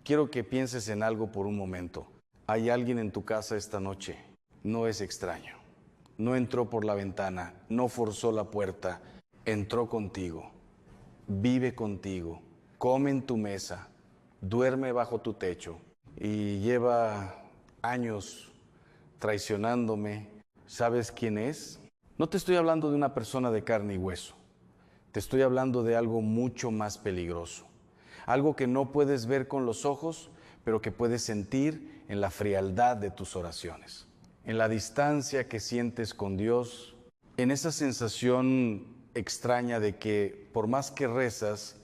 quiero que pienses en algo por un momento. Hay alguien en tu casa esta noche, no es extraño, no entró por la ventana, no forzó la puerta, entró contigo, vive contigo, come en tu mesa, duerme bajo tu techo y lleva años traicionándome. ¿Sabes quién es? No te estoy hablando de una persona de carne y hueso, te estoy hablando de algo mucho más peligroso. Algo que no puedes ver con los ojos, pero que puedes sentir en la frialdad de tus oraciones, en la distancia que sientes con Dios, en esa sensación extraña de que por más que rezas,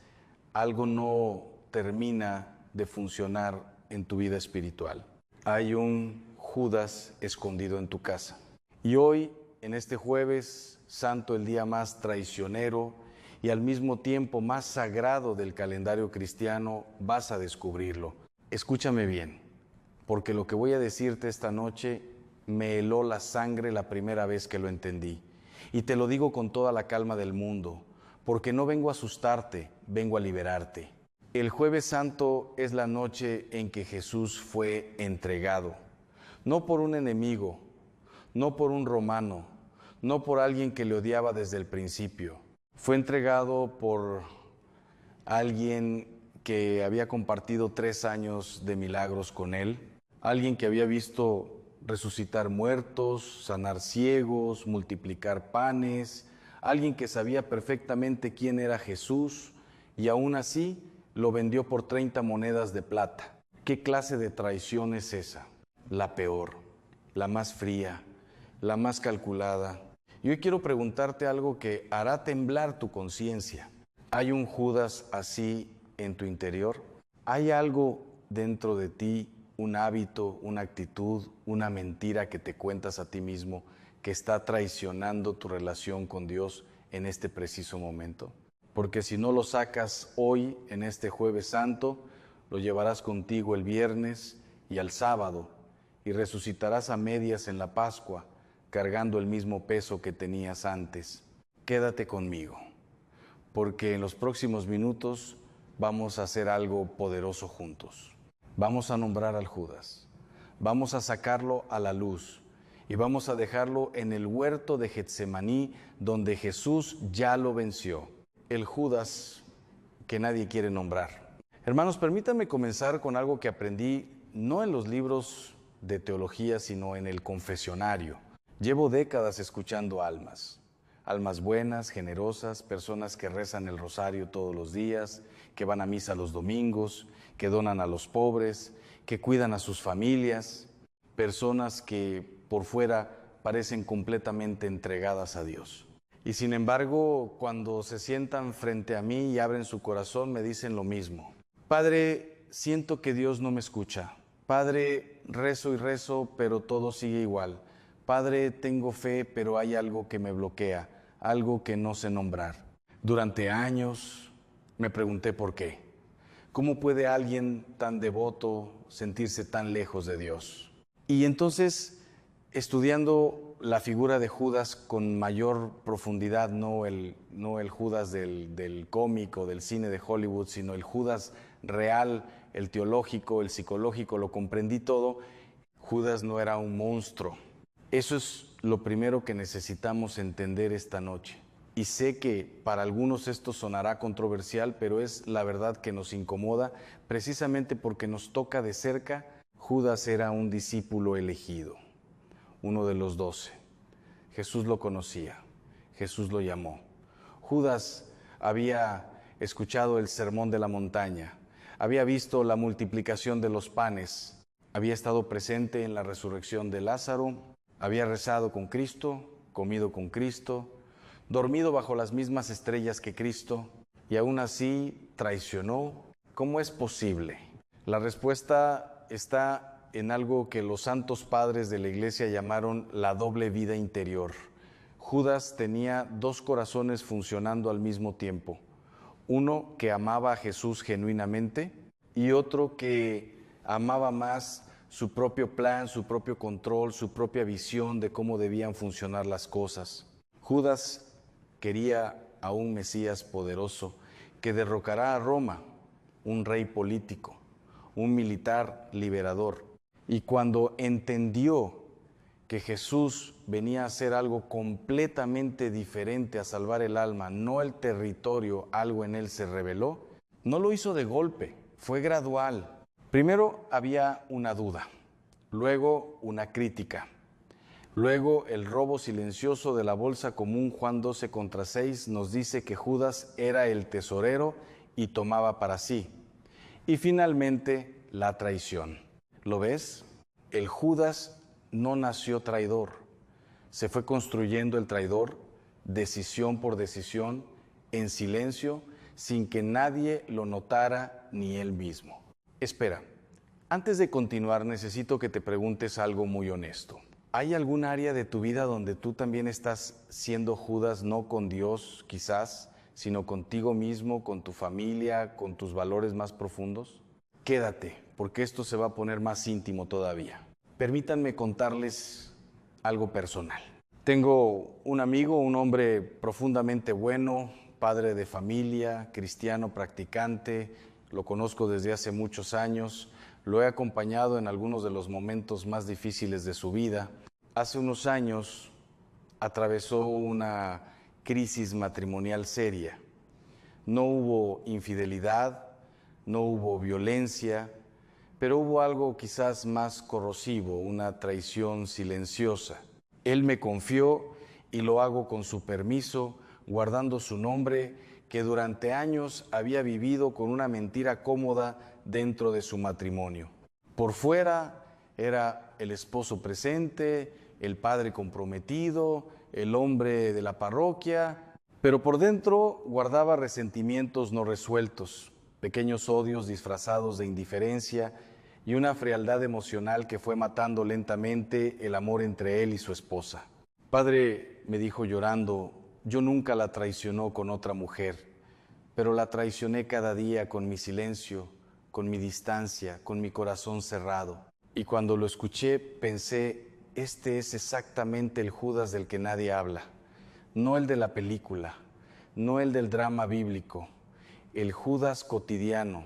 algo no termina de funcionar en tu vida espiritual. Hay un Judas escondido en tu casa. Y hoy, en este jueves santo, el día más traicionero y al mismo tiempo más sagrado del calendario cristiano, vas a descubrirlo. Escúchame bien, porque lo que voy a decirte esta noche me heló la sangre la primera vez que lo entendí. Y te lo digo con toda la calma del mundo, porque no vengo a asustarte, vengo a liberarte. El jueves santo es la noche en que Jesús fue entregado, no por un enemigo, no por un romano, no por alguien que le odiaba desde el principio. Fue entregado por alguien que había compartido 3 años de milagros con él, alguien que había visto resucitar muertos, sanar ciegos, multiplicar panes, alguien que sabía perfectamente quién era Jesús y aún así lo vendió por 30 monedas de plata. ¿Qué clase de traición es esa? La peor, la más fría, la más calculada. Y hoy quiero preguntarte algo que hará temblar tu conciencia. ¿Hay un Judas así en tu interior? ¿Hay algo dentro de ti, un hábito, una actitud, una mentira que te cuentas a ti mismo que está traicionando tu relación con Dios en este preciso momento? Porque si no lo sacas hoy, en este jueves santo, lo llevarás contigo el viernes y al sábado, y resucitarás a medias en la Pascua, cargando el mismo peso que tenías antes. Quédate conmigo, porque en los próximos minutos vamos a hacer algo poderoso juntos. Vamos a nombrar al Judas, vamos a sacarlo a la luz y vamos a dejarlo en el huerto de Getsemaní, donde Jesús ya lo venció. El Judas que nadie quiere nombrar. Hermanos, permítanme comenzar con algo que aprendí no en los libros de teología, sino en el confesionario. Llevo décadas escuchando almas buenas, generosas, personas que rezan el rosario todos los días, que van a misa los domingos, que donan a los pobres, que cuidan a sus familias, personas que por fuera parecen completamente entregadas a Dios. Y sin embargo, cuando se sientan frente a mí y abren su corazón, me dicen lo mismo. Padre, siento que Dios no me escucha. Padre, rezo y rezo, pero todo sigue igual. Padre, tengo fe, pero hay algo que me bloquea, algo que no sé nombrar. Durante años me pregunté por qué. ¿Cómo puede alguien tan devoto sentirse tan lejos de Dios? Y entonces, estudiando la figura de Judas con mayor profundidad, no el Judas del cómic o del cine de Hollywood, sino el Judas real, el teológico, el psicológico, lo comprendí todo. Judas no era un monstruo. Eso es lo primero que necesitamos entender esta noche. Y sé que para algunos esto sonará controversial, pero es la verdad que nos incomoda, precisamente porque nos toca de cerca. Judas era un discípulo elegido, uno de los 12. Jesús lo conocía, Jesús lo llamó. Judas había escuchado el sermón de la montaña, había visto la multiplicación de los panes, había estado presente en la resurrección de Lázaro, había rezado con Cristo, comido con Cristo, dormido bajo las mismas estrellas que Cristo, y aún así traicionó. ¿Cómo es posible? La respuesta está en algo que los santos padres de la iglesia llamaron la doble vida interior. Judas tenía 2 corazones funcionando al mismo tiempo. Uno que amaba a Jesús genuinamente y otro que amaba más su propio plan, su propio control, su propia visión de cómo debían funcionar las cosas. Judas quería a un Mesías poderoso que derrocará a Roma, un rey político, un militar liberador. Y cuando entendió que Jesús venía a hacer algo completamente diferente, a salvar el alma, no el territorio, algo en él se reveló, no lo hizo de golpe, fue gradual. Primero había una duda, luego una crítica, luego el robo silencioso de la bolsa común. Juan 12:6 nos dice que Judas era el tesorero y tomaba para sí. Y finalmente la traición. ¿Lo ves? El Judas no nació traidor, se fue construyendo el traidor decisión por decisión, en silencio, sin que nadie lo notara ni él mismo. Espera, antes de continuar necesito que te preguntes algo muy honesto. ¿Hay algún área de tu vida donde tú también estás siendo Judas, no con Dios quizás, sino contigo mismo, con tu familia, con tus valores más profundos? Quédate, porque esto se va a poner más íntimo todavía. Permítanme contarles algo personal. Tengo un amigo, un hombre profundamente bueno, padre de familia, cristiano practicante, lo conozco desde hace muchos años, lo he acompañado en algunos de los momentos más difíciles de su vida. Hace unos años atravesó una crisis matrimonial seria. No hubo infidelidad, no hubo violencia, pero hubo algo quizás más corrosivo, una traición silenciosa. Él me confió y lo hago con su permiso, guardando su nombre, que durante años había vivido con una mentira cómoda dentro de su matrimonio. Por fuera era el esposo presente, el padre comprometido, el hombre de la parroquia, pero por dentro guardaba resentimientos no resueltos, pequeños odios disfrazados de indiferencia y una frialdad emocional que fue matando lentamente el amor entre él y su esposa. Padre, me dijo llorando, yo nunca la traicionó con otra mujer, pero la traicioné cada día con mi silencio, con mi distancia, con mi corazón cerrado. Y cuando lo escuché pensé, este es exactamente el Judas del que nadie habla, no el de la película, no el del drama bíblico, el Judas cotidiano,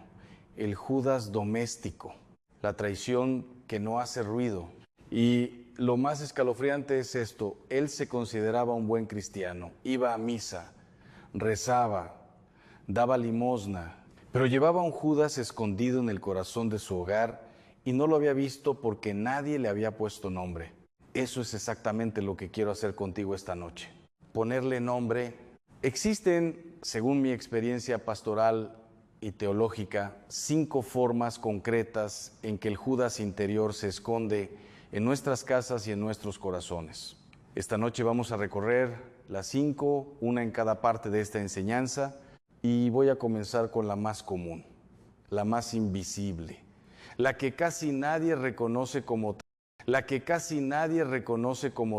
el Judas doméstico, la traición que no hace ruido. Y lo más escalofriante es esto, él se consideraba un buen cristiano, iba a misa, rezaba, daba limosna, pero llevaba un Judas escondido en el corazón de su hogar y no lo había visto porque nadie le había puesto nombre. Eso es exactamente lo que quiero hacer contigo esta noche, ponerle nombre. Existen, según mi experiencia pastoral y teológica, 5 formas concretas en que el Judas interior se esconde en nuestras casas y en nuestros corazones. Esta noche vamos a recorrer las 5, una en cada parte de esta enseñanza, y voy a comenzar con la más común, la más invisible, la que casi nadie reconoce como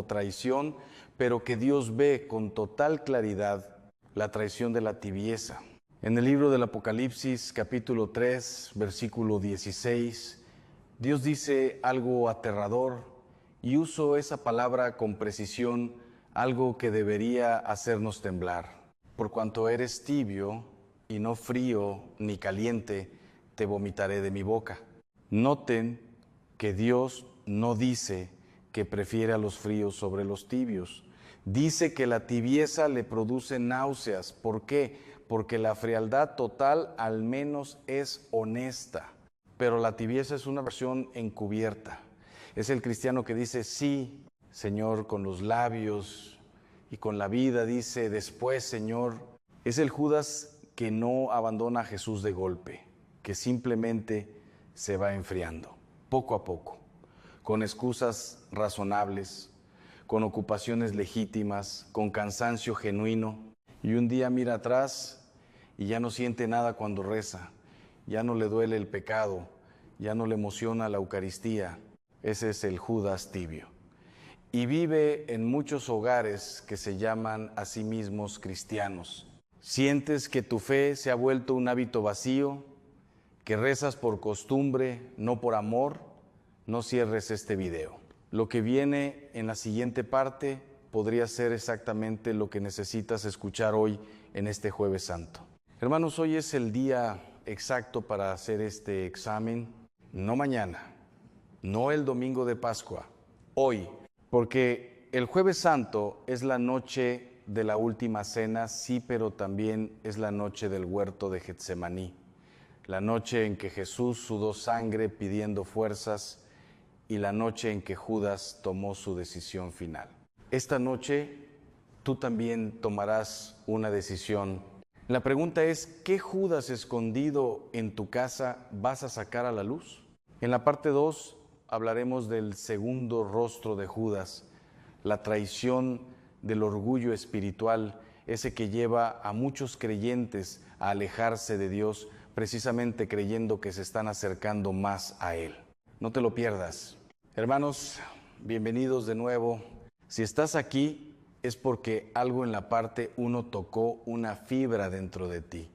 traición, pero que Dios ve con total claridad, la traición de la tibieza. En el libro del Apocalipsis, capítulo 3, versículo 16, Dios dice algo aterrador, y uso esa palabra con precisión, algo que debería hacernos temblar. Por cuanto eres tibio y no frío ni caliente, te vomitaré de mi boca. Noten que Dios no dice que prefiere a los fríos sobre los tibios. Dice que la tibieza le produce náuseas. ¿Por qué? Porque la frialdad total al menos es honesta, pero la tibieza es una versión encubierta. Es el cristiano que dice, sí, Señor, con los labios y con la vida, dice, después, Señor. Es el Judas que no abandona a Jesús de golpe, que simplemente se va enfriando, poco a poco, con excusas razonables, con ocupaciones legítimas, con cansancio genuino, y un día mira atrás y ya no siente nada cuando reza, ya no le duele el pecado, ya no le emociona la Eucaristía. Ese es el Judas tibio. Y vive en muchos hogares que se llaman a sí mismos cristianos. Sientes que tu fe se ha vuelto un hábito vacío, que rezas por costumbre, no por amor. No cierres este video. Lo que viene en la siguiente parte podría ser exactamente lo que necesitas escuchar hoy en este Jueves Santo. Hermanos, hoy es el día exacto para hacer este examen, no mañana, no el domingo de Pascua, hoy, porque el Jueves Santo es la noche de la última cena, sí, pero también es la noche del huerto de Getsemaní, la noche en que Jesús sudó sangre pidiendo fuerzas y la noche en que Judas tomó su decisión final. Esta noche tú también tomarás una decisión. La pregunta es, ¿qué Judas escondido en tu casa vas a sacar a la luz? En la parte 2 hablaremos del segundo rostro de Judas, la traición del orgullo espiritual, ese que lleva a muchos creyentes a alejarse de Dios, precisamente creyendo que se están acercando más a Él. No te lo pierdas. Hermanos, bienvenidos de nuevo. Si estás aquí, es porque algo en la parte 1 tocó una fibra dentro de ti.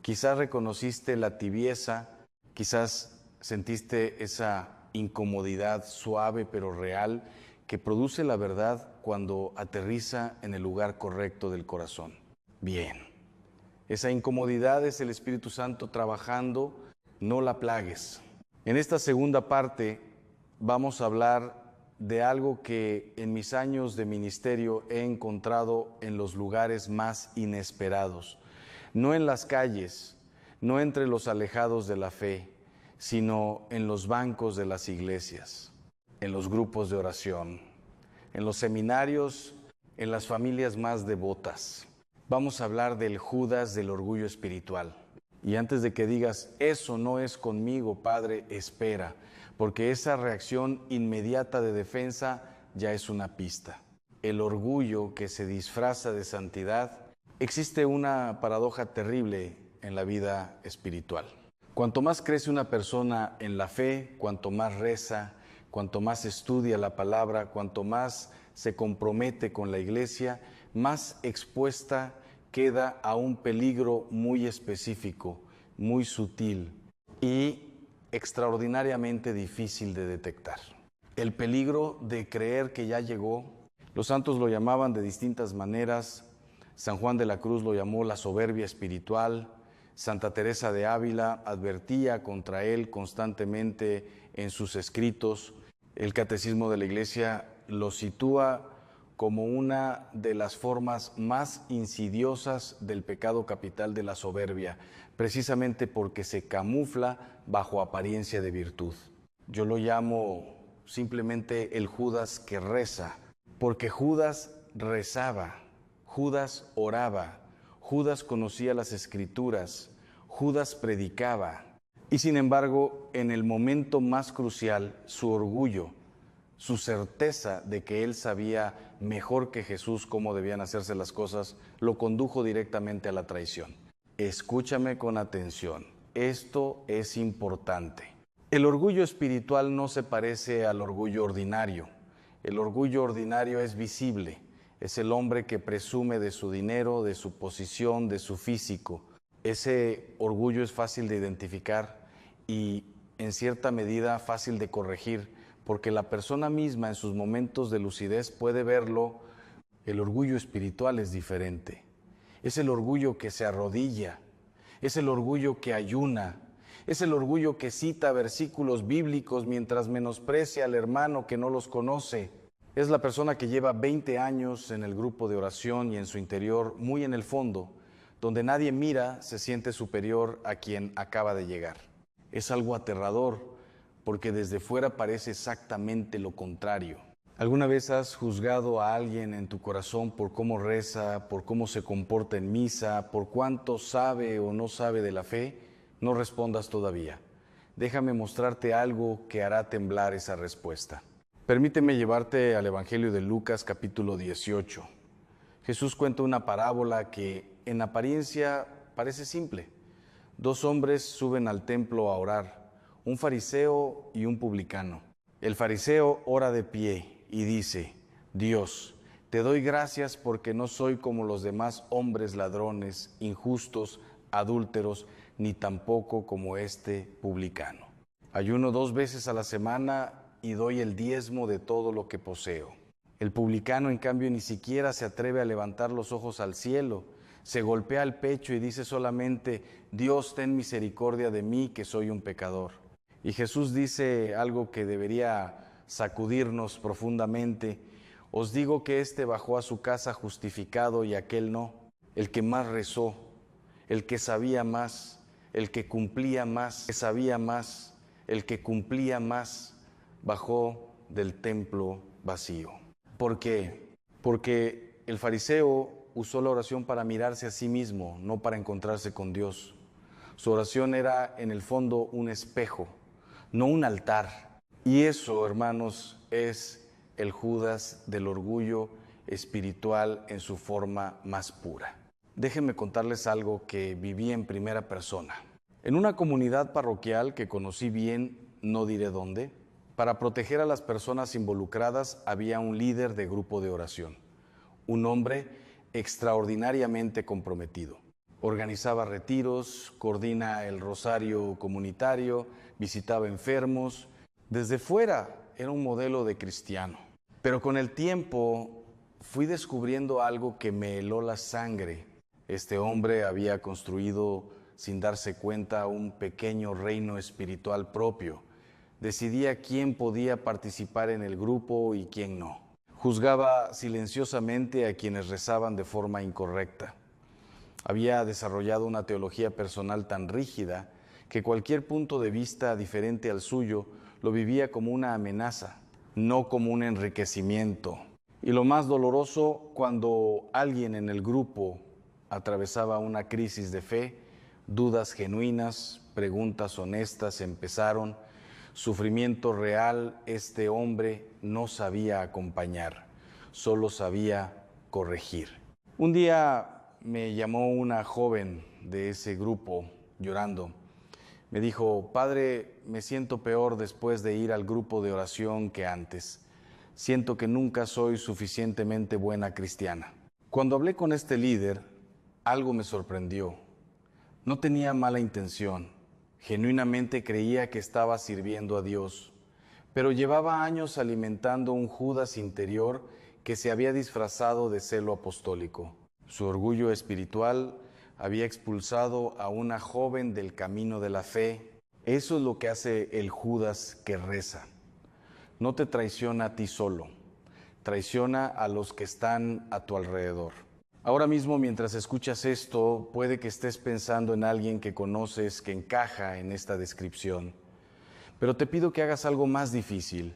Quizás reconociste la tibieza, quizás sentiste esa incomodidad suave pero real que produce la verdad cuando aterriza en el lugar correcto del corazón. Bien, esa incomodidad es el Espíritu Santo trabajando, no la plagues. En esta segunda parte vamos a hablar de algo que en mis años de ministerio he encontrado en los lugares más inesperados, no en las calles, no entre los alejados de la fe, sino en los bancos de las iglesias, en los grupos de oración, en los seminarios, en las familias más devotas. Vamos a hablar del Judas del orgullo espiritual. Y antes de que digas, eso no es conmigo, Padre, espera, porque esa reacción inmediata de defensa ya es una pista. El orgullo que se disfraza de santidad, existe una paradoja terrible en la vida espiritual. Cuanto más crece una persona en la fe, cuanto más reza, cuanto más estudia la palabra, cuanto más se compromete con la iglesia, más expuesta queda a un peligro muy específico, muy sutil y extraordinariamente difícil de detectar. El peligro de creer que ya llegó. Los santos lo llamaban de distintas maneras. San Juan de la Cruz lo llamó la soberbia espiritual. Santa Teresa de Ávila advertía contra él constantemente en sus escritos. El Catecismo de la Iglesia lo sitúa como una de las formas más insidiosas del pecado capital de la soberbia, precisamente porque se camufla bajo apariencia de virtud. Yo lo llamo simplemente el Judas que reza, porque Judas rezaba, Judas oraba, Judas conocía las Escrituras, Judas predicaba, y sin embargo, en el momento más crucial, su orgullo, su certeza de que él sabía mejor que Jesús cómo debían hacerse las cosas, lo condujo directamente a la traición. Escúchame con atención, esto es importante. El orgullo espiritual no se parece al orgullo ordinario. El orgullo ordinario es visible, es el hombre que presume de su dinero, de su posición, de su físico. Ese orgullo es fácil de identificar y en cierta medida fácil de corregir, porque la persona misma en sus momentos de lucidez puede verlo. El orgullo espiritual es diferente. Es el orgullo que se arrodilla, es el orgullo que ayuna, es el orgullo que cita versículos bíblicos mientras menosprecia al hermano que no los conoce. Es la persona que lleva 20 años en el grupo de oración y en su interior, muy en el fondo, donde nadie mira, se siente superior a quien acaba de llegar. Es algo aterrador, porque desde fuera parece exactamente lo contrario. ¿Alguna vez has juzgado a alguien en tu corazón por cómo reza, por cómo se comporta en misa, por cuánto sabe o no sabe de la fe? No respondas todavía. Déjame mostrarte algo que hará temblar esa respuesta. Permíteme llevarte al Evangelio de Lucas, capítulo 18. Jesús cuenta una parábola que en apariencia parece simple. 2 hombres suben al templo a orar, un fariseo y un publicano. El fariseo ora de pie y dice: Dios, te doy gracias porque no soy como los demás hombres ladrones, injustos, adúlteros, ni tampoco como este publicano. Ayuno 2 veces a la semana y doy el diezmo de todo lo que poseo. El publicano, en cambio, ni siquiera se atreve a levantar los ojos al cielo, Se golpea el pecho y dice solamente: Dios, ten misericordia de mí, que soy un pecador. Y Jesús dice algo que debería sacudirnos profundamente: os digo que éste bajó a su casa justificado y aquel no. El que más rezó, el que sabía más, el que cumplía más, el que sabía más, el que cumplía más, bajó del templo vacío. ¿Por qué? Porque el fariseo usó la oración para mirarse a sí mismo, no para encontrarse con Dios. Su oración era, en el fondo, un espejo, no un altar. Y eso, hermanos, es el Judas del orgullo espiritual en su forma más pura. Déjenme contarles algo que viví en primera persona. En una comunidad parroquial que conocí bien, no diré dónde, para proteger a las personas involucradas había un líder de grupo de oración, un hombre extraordinariamente comprometido. Organizaba retiros, coordina el rosario comunitario, visitaba enfermos. Desde fuera era un modelo de cristiano. Pero con el tiempo fui descubriendo algo que me heló la sangre. Este hombre había construido, sin darse cuenta, un pequeño reino espiritual propio. Decidía quién podía participar en el grupo y quién no. Juzgaba silenciosamente a quienes rezaban de forma incorrecta. Había desarrollado una teología personal tan rígida que cualquier punto de vista diferente al suyo lo vivía como una amenaza, no como un enriquecimiento. Y lo más doloroso, cuando alguien en el grupo atravesaba una crisis de fe, dudas genuinas, preguntas honestas empezaron. Sufrimiento real, este hombre no sabía acompañar, solo sabía corregir. Un día me llamó una joven de ese grupo llorando. Me dijo: padre, me siento peor después de ir al grupo de oración que antes. Siento que nunca soy suficientemente buena cristiana. Cuando hablé con este líder, algo me sorprendió. No tenía mala intención. Genuinamente creía que estaba sirviendo a Dios, pero llevaba años alimentando un Judas interior que se había disfrazado de celo apostólico. Su orgullo espiritual había expulsado a una joven del camino de la fe. Eso es lo que hace el Judas que reza. No te traiciona a ti solo, traiciona a los que están a tu alrededor. Ahora mismo, mientras escuchas esto, puede que estés pensando en alguien que conoces que encaja en esta descripción. Pero te pido que hagas algo más difícil.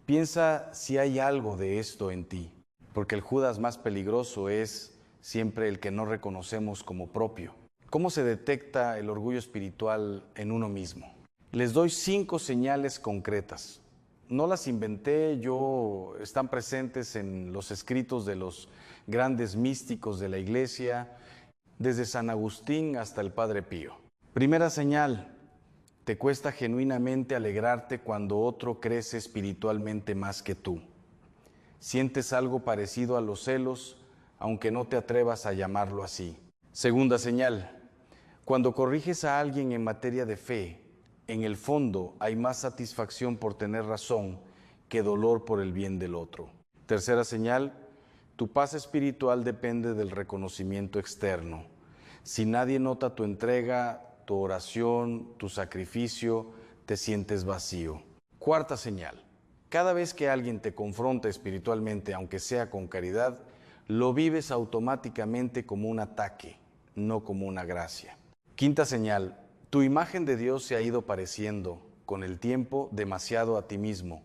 Piensa si hay algo de esto en ti, porque el Judas más peligroso es siempre el que no reconocemos como propio. ¿Cómo se detecta el orgullo espiritual en uno mismo? Les doy 5 señales concretas. No las inventé yo, están presentes en los escritos de los grandes místicos de la Iglesia, desde San Agustín hasta el Padre Pío. Primera señal: te cuesta genuinamente alegrarte cuando otro crece espiritualmente más que tú. Sientes algo parecido a los celos, aunque no te atrevas a llamarlo así. Segunda señal: cuando corriges a alguien en materia de fe, en el fondo hay más satisfacción por tener razón que dolor por el bien del otro. Tercera señal: tu paz espiritual depende del reconocimiento externo. Si nadie nota tu entrega, tu oración, tu sacrificio, te sientes vacío. Cuarta señal: cada vez que alguien te confronta espiritualmente, aunque sea con caridad, lo vives automáticamente como un ataque, no como una gracia. Quinta señal: tu imagen de Dios se ha ido pareciendo, con el tiempo, demasiado a ti mismo.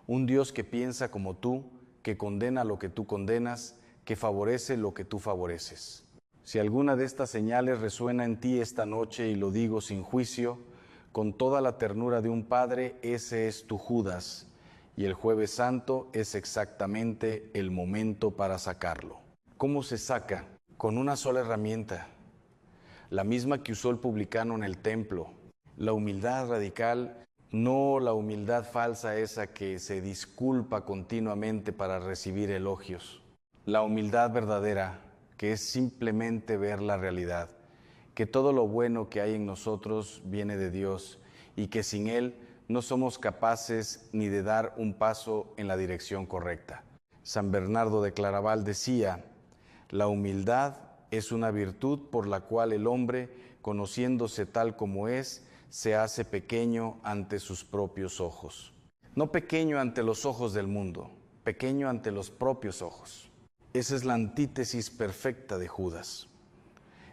Un Dios que piensa como tú, que condena lo que tú condenas, que favorece lo que tú favoreces. Si alguna de estas señales resuena en ti esta noche, y lo digo sin juicio, con toda la ternura de un padre, ese es tu Judas, y el Jueves Santo es exactamente el momento para sacarlo. ¿Cómo se saca? Con una sola herramienta, la misma que usó el publicano en el templo: la humildad radical, no la humildad falsa, esa que se disculpa continuamente para recibir elogios. La humildad verdadera, que es simplemente ver la realidad, que todo lo bueno que hay en nosotros viene de Dios y que sin Él no somos capaces ni de dar un paso en la dirección correcta. San Bernardo de Claraval decía: la humildad Es una virtud por la cual el hombre, conociéndose tal como es, se hace pequeño ante sus propios ojos. No pequeño ante los ojos del mundo, pequeño ante los propios ojos. Esa es la antítesis perfecta de Judas.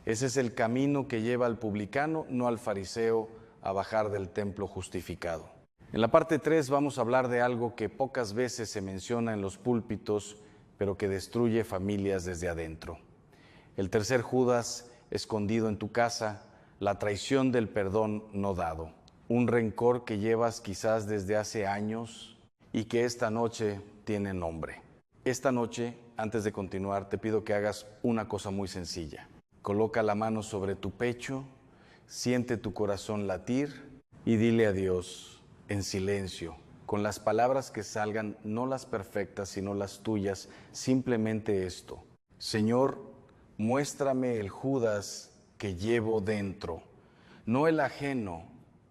Ese es el camino que lleva al publicano, no al fariseo, a bajar del templo justificado. En la parte 3 vamos a hablar de algo que pocas veces se menciona en los púlpitos, pero que destruye familias desde adentro. El tercer Judas escondido en tu casa, la traición del perdón no dado. Un rencor que llevas quizás desde hace años y que esta noche tiene nombre. Esta noche, antes de continuar, te pido que hagas una cosa muy sencilla. Coloca la mano sobre tu pecho, siente tu corazón latir y dile a Dios en silencio, con las palabras que salgan, no las perfectas, sino las tuyas, simplemente esto. Señor, muéstrame el Judas que llevo dentro, no el ajeno,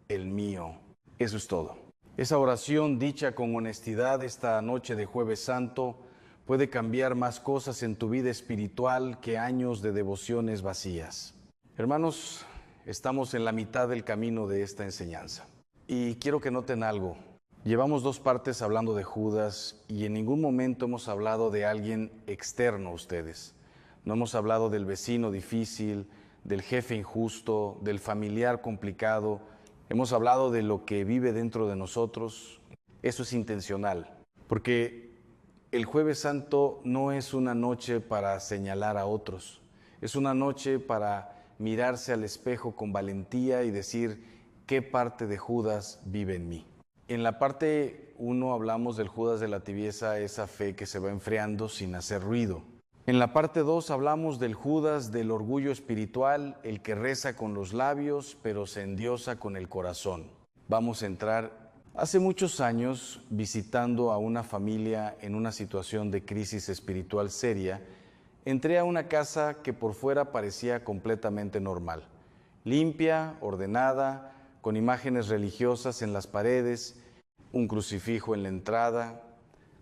el mío. Eso es todo. Esa oración dicha con honestidad esta noche de Jueves Santo puede cambiar más cosas en tu vida espiritual que años de devociones vacías. Hermanos, estamos en la mitad del camino de esta enseñanza. Y quiero que noten algo. Llevamos 2 partes hablando de Judas y en ningún momento hemos hablado de alguien externo a ustedes. No hemos hablado del vecino difícil, del jefe injusto, del familiar complicado. Hemos hablado de lo que vive dentro de nosotros. Eso es intencional, porque el Jueves Santo no es una noche para señalar a otros. Es una noche para mirarse al espejo con valentía y decir, ¿qué parte de Judas vive en mí? En la parte 1 hablamos del Judas de la tibieza, esa fe que se va enfriando sin hacer ruido. En la parte 2 hablamos del Judas del orgullo espiritual, el que reza con los labios, pero se endiosa con el corazón. Vamos a entrar. Hace muchos años, visitando a una familia en una situación de crisis espiritual seria, entré a una casa que por fuera parecía completamente normal. Limpia, ordenada, con imágenes religiosas en las paredes, un crucifijo en la entrada,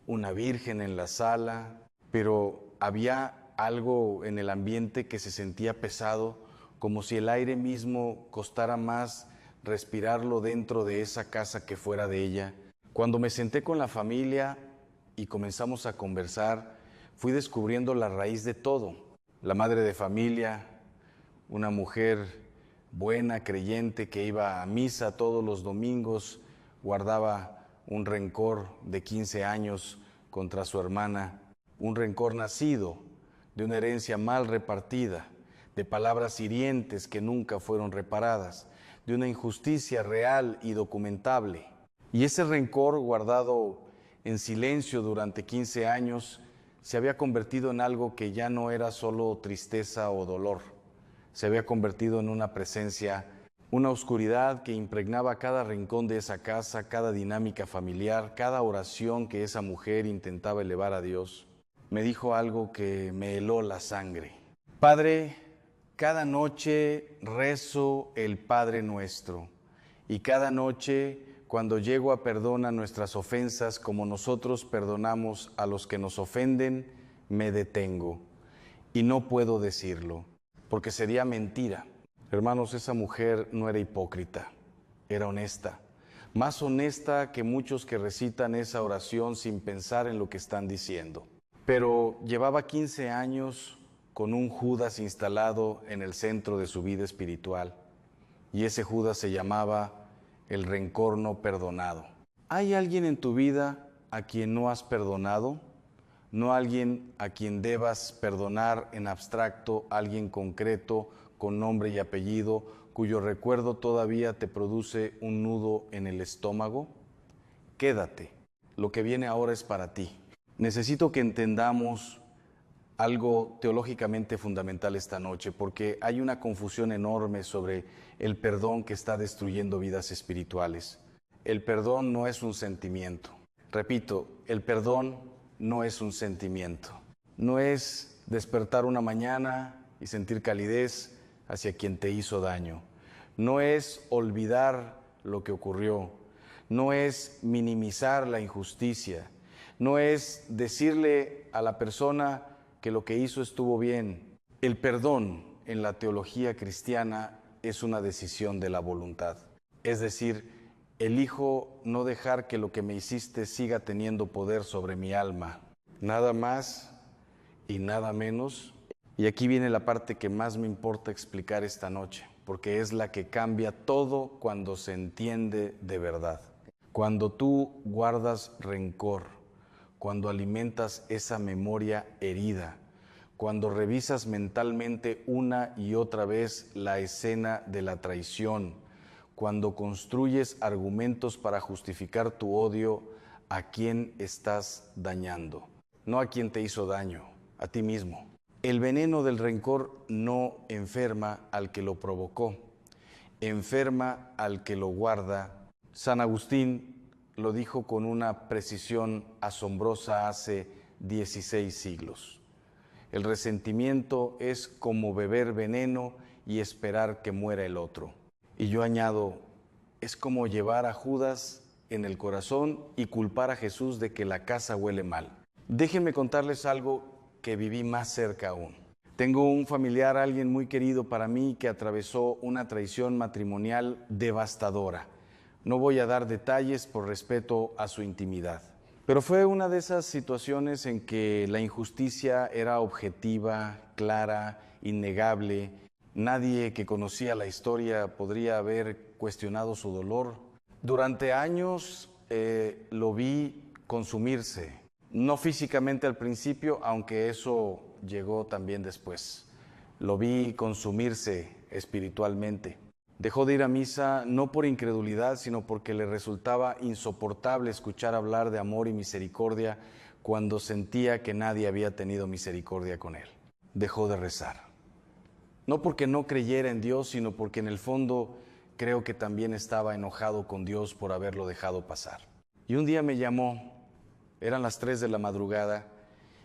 una virgen en la sala, pero había algo en el ambiente que se sentía pesado, como si el aire mismo costara más respirarlo dentro de esa casa que fuera de ella. Cuando me senté con la familia y comenzamos a conversar, fui descubriendo la raíz de todo. La madre de familia, una mujer buena, creyente, que iba a misa todos los domingos, guardaba un rencor de 15 años contra su hermana, un rencor nacido de una herencia mal repartida, de palabras hirientes que nunca fueron reparadas, de una injusticia real y documentable. Y ese rencor guardado en silencio durante 15 años se había convertido en algo que ya no era solo tristeza o dolor. Se había convertido en una presencia, una oscuridad que impregnaba cada rincón de esa casa, cada dinámica familiar, cada oración que esa mujer intentaba elevar a Dios. Me dijo algo que me heló la sangre. Padre, cada noche rezo el Padre Nuestro y cada noche cuando llego a perdonar nuestras ofensas como nosotros perdonamos a los que nos ofenden, me detengo y no puedo decirlo porque sería mentira. Hermanos, esa mujer no era hipócrita, era honesta, más honesta que muchos que recitan esa oración sin pensar en lo que están diciendo. Pero llevaba 15 años con un Judas instalado en el centro de su vida espiritual. Y ese Judas se llamaba el rencor no perdonado. ¿Hay alguien en tu vida a quien no has perdonado? No alguien a quien debas perdonar en abstracto, alguien concreto, con nombre y apellido, cuyo recuerdo todavía te produce un nudo en el estómago. Quédate, lo que viene ahora es para ti. Necesito que entendamos algo teológicamente fundamental esta noche, porque hay una confusión enorme sobre el perdón que está destruyendo vidas espirituales. El perdón no es un sentimiento. Repito, el perdón no es un sentimiento. No es despertar una mañana y sentir calidez hacia quien te hizo daño. No es olvidar lo que ocurrió. No es minimizar la injusticia. No es decirle a la persona que lo que hizo estuvo bien. El perdón en la teología cristiana es una decisión de la voluntad. Es decir, elijo no dejar que lo que me hiciste siga teniendo poder sobre mi alma. Nada más y nada menos. Y aquí viene la parte que más me importa explicar esta noche, porque es la que cambia todo cuando se entiende de verdad. Cuando tú guardas rencor, cuando alimentas esa memoria herida, cuando revisas mentalmente una y otra vez la escena de la traición, cuando construyes argumentos para justificar tu odio, ¿a quién estás dañando? No a quien te hizo daño, a ti mismo. El veneno del rencor no enferma al que lo provocó, enferma al que lo guarda. San Agustín lo dijo con una precisión asombrosa hace 16 siglos. El resentimiento es como beber veneno y esperar que muera el otro. Y yo añado, es como llevar a Judas en el corazón y culpar a Jesús de que la casa huele mal. Déjenme contarles algo que viví más cerca aún. Tengo un familiar, alguien muy querido para mí, que atravesó una traición matrimonial devastadora. No voy a dar detalles por respeto a su intimidad. Pero fue una de esas situaciones en que la injusticia era objetiva, clara, innegable. Nadie que conocía la historia podría haber cuestionado su dolor. Durante años lo vi consumirse, no físicamente al principio, aunque eso llegó también después. Lo vi consumirse espiritualmente. Dejó de ir a misa no por incredulidad, sino porque le resultaba insoportable escuchar hablar de amor y misericordia cuando sentía que nadie había tenido misericordia con él. Dejó de rezar. No porque no creyera en Dios, sino porque en el fondo creo que también estaba enojado con Dios por haberlo dejado pasar. Y un día me llamó, eran las 3 de la madrugada,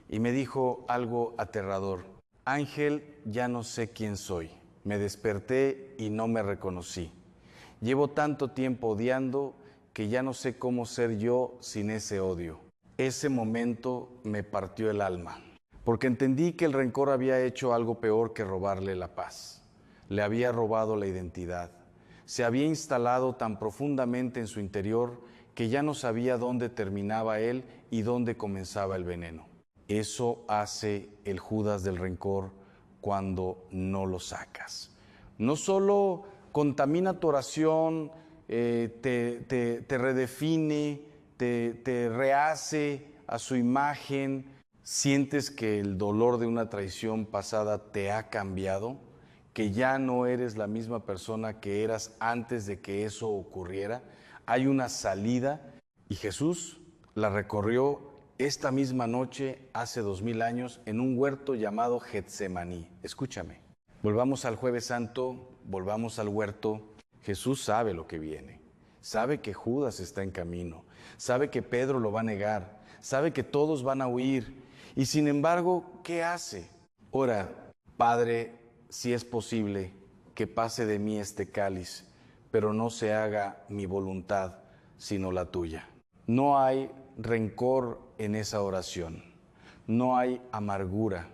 y me dijo algo aterrador. Ángel, ya no sé quién soy. Me desperté y no me reconocí. Llevo tanto tiempo odiando que ya no sé cómo ser yo sin ese odio. Ese momento me partió el alma, porque entendí que el rencor había hecho algo peor que robarle la paz. Le había robado la identidad. Se había instalado tan profundamente en su interior que ya no sabía dónde terminaba él y dónde comenzaba el veneno. Eso hace el Judas del rencor cuando no lo sacas. No solo contamina tu oración, te redefine, te rehace a su imagen. ¿Sientes que el dolor de una traición pasada te ha cambiado? ¿Que ya no eres la misma persona que eras antes de que eso ocurriera? Hay una salida y Jesús la recorrió esta misma noche, hace 2000 años, en un huerto llamado Getsemaní. Escúchame, volvamos al Jueves Santo, volvamos al huerto. Jesús sabe lo que viene, sabe que Judas está en camino, sabe que Pedro lo va a negar, sabe que todos van a huir. Y sin embargo, ¿qué hace? Ora, Padre, si es posible, que pase de mí este cáliz, pero no se haga mi voluntad, sino la tuya. No hay rencor en esa oración, no hay amargura,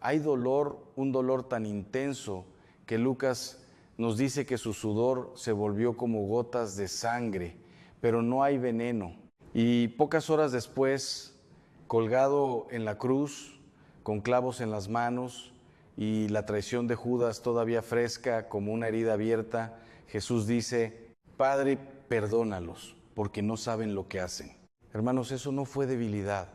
hay dolor, un dolor tan intenso que Lucas nos dice que su sudor se volvió como gotas de sangre, pero no hay veneno. Y pocas horas después, colgado en la cruz, con clavos en las manos y la traición de Judas todavía fresca como una herida abierta, Jesús dice, Padre, perdónalos, porque no saben lo que hacen. Hermanos, eso no fue debilidad,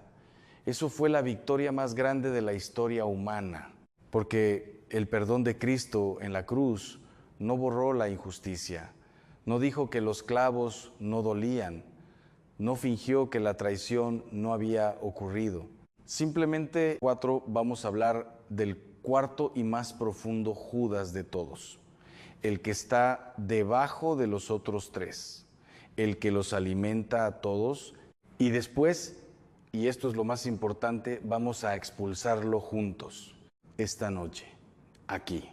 eso fue la victoria más grande de la historia humana, porque el perdón de Cristo en la cruz no borró la injusticia, no dijo que los clavos no dolían, no fingió que la traición no había ocurrido. Simplemente vamos a hablar del cuarto y más profundo Judas de todos, el que está debajo de los otros 3, el que los alimenta a todos. Y después, y esto es lo más importante, vamos a expulsarlo juntos esta noche, aquí.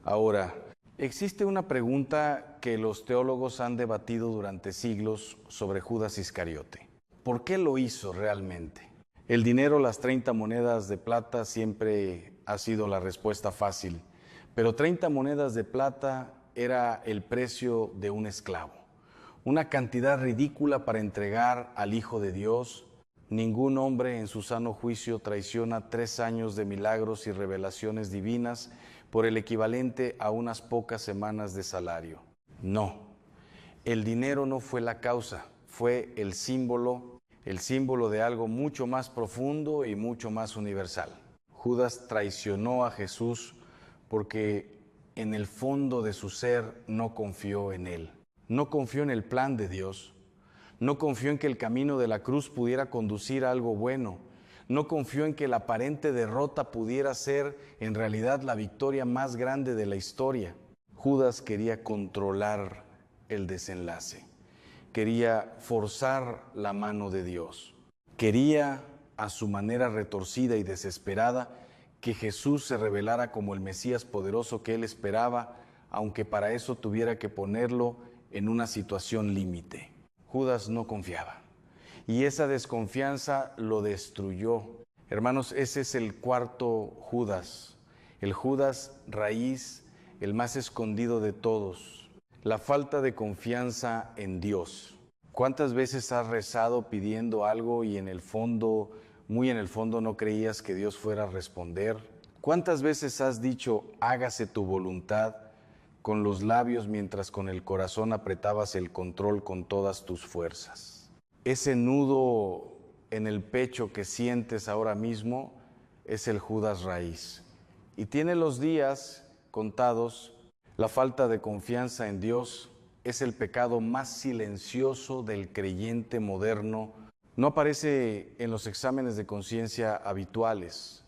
Ahora, existe una pregunta que los teólogos han debatido durante siglos sobre Judas Iscariote. ¿Por qué lo hizo realmente? El dinero, las 30 monedas de plata siempre ha sido la respuesta fácil, pero 30 monedas de plata era el precio de un esclavo. Una cantidad ridícula para entregar al Hijo de Dios. Ningún hombre en su sano juicio traiciona 3 años de milagros y revelaciones divinas por el equivalente a unas pocas semanas de salario. No, el dinero no fue la causa, fue el símbolo de algo mucho más profundo y mucho más universal. Judas traicionó a Jesús porque en el fondo de su ser no confió en él. No confió en el plan de Dios. No confió en que el camino de la cruz pudiera conducir a algo bueno. No confió en que la aparente derrota pudiera ser en realidad la victoria más grande de la historia. Judas quería controlar el desenlace. Quería forzar la mano de Dios. Quería, a su manera retorcida y desesperada, que Jesús se revelara como el Mesías poderoso que él esperaba, aunque para eso tuviera que ponerlo en una situación límite. Judas no confiaba, y esa desconfianza lo destruyó. Hermanos, ese es el cuarto Judas, el Judas raíz, el más escondido de todos, la falta de confianza en Dios. ¿Cuántas veces has rezado pidiendo algo y en el fondo, muy en el fondo, no creías que Dios fuera a responder? ¿Cuántas veces has dicho, hágase tu voluntad, con los labios mientras con el corazón apretabas el control con todas tus fuerzas? Ese nudo en el pecho que sientes ahora mismo es el Judas raíz. Y tiene los días contados. La falta de confianza en Dios es el pecado más silencioso del creyente moderno. No aparece en los exámenes de conciencia habituales.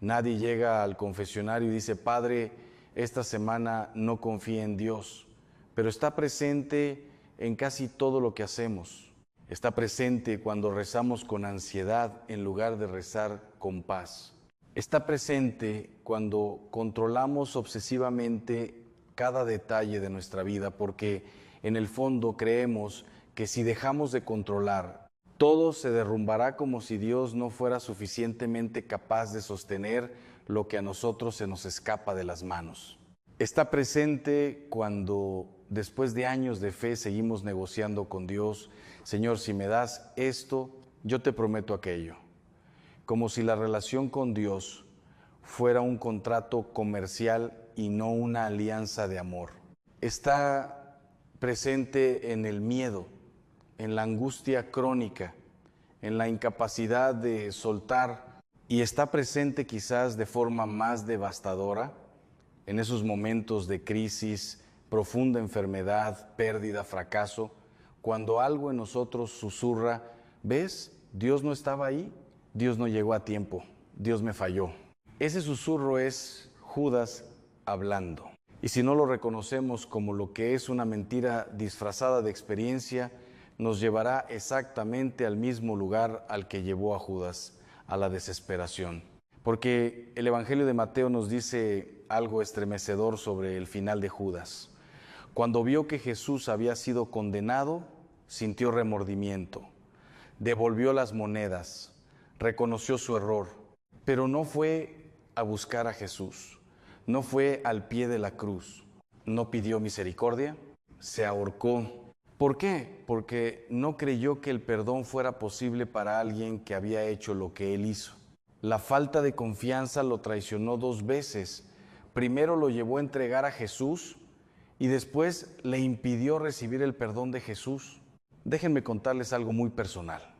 Nadie llega al confesionario y dice, Padre, esta semana no confía en Dios, pero está presente en casi todo lo que hacemos. Está presente cuando rezamos con ansiedad en lugar de rezar con paz. Está presente cuando controlamos obsesivamente cada detalle de nuestra vida, porque en el fondo creemos que si dejamos de controlar, todo se derrumbará como si Dios no fuera suficientemente capaz de sostener lo que a nosotros se nos escapa de las manos. Está presente cuando después de años de fe seguimos negociando con Dios. Señor, si me das esto, yo te prometo aquello. Como si la relación con Dios fuera un contrato comercial y no una alianza de amor. Está presente en el miedo, en la angustia crónica, en la incapacidad de soltar, y está presente quizás de forma más devastadora en esos momentos de crisis, profunda enfermedad, pérdida, fracaso, cuando algo en nosotros susurra, ¿ves? Dios no estaba ahí, Dios no llegó a tiempo, Dios me falló. Ese susurro es Judas hablando. Y si no lo reconocemos como lo que es una mentira disfrazada de experiencia, nos llevará exactamente al mismo lugar al que llevó a Judas, a la desesperación. Porque el Evangelio de Mateo nos dice algo estremecedor sobre el final de Judas. Cuando vio que Jesús había sido condenado, sintió remordimiento, devolvió las monedas, reconoció su error, pero no fue a buscar a Jesús, no fue al pie de la cruz, no pidió misericordia, se ahorcó. ¿Por qué? Porque no creyó que el perdón fuera posible para alguien que había hecho lo que él hizo. La falta de confianza lo traicionó 2 veces. Primero lo llevó a entregar a Jesús y después le impidió recibir el perdón de Jesús. Déjenme contarles algo muy personal,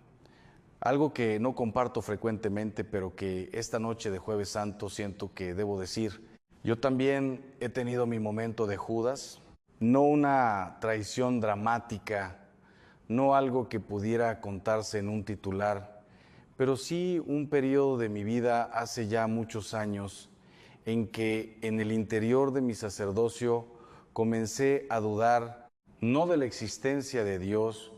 algo que no comparto frecuentemente, pero que esta noche de Jueves Santo siento que debo decir. Yo también he tenido mi momento de Judas, no una traición dramática, no algo que pudiera contarse en un titular, pero sí un periodo de mi vida hace ya muchos años en que en el interior de mi sacerdocio comencé a dudar no de la existencia de Dios,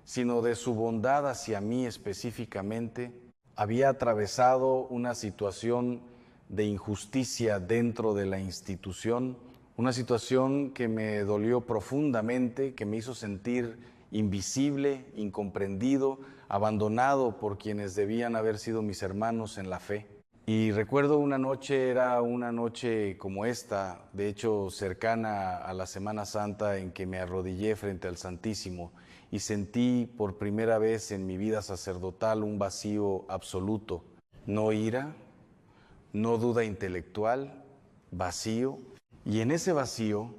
sino de su bondad hacia mí específicamente. Había atravesado una situación de injusticia dentro de la institución, una situación que me dolió profundamente, que me hizo sentir invisible, incomprendido, abandonado por quienes debían haber sido mis hermanos en la fe. Y recuerdo una noche, era una noche como esta, de hecho cercana a la Semana Santa, en que me arrodillé frente al Santísimo y sentí por primera vez en mi vida sacerdotal un vacío absoluto. No ira, no duda intelectual, vacío. Y en ese vacío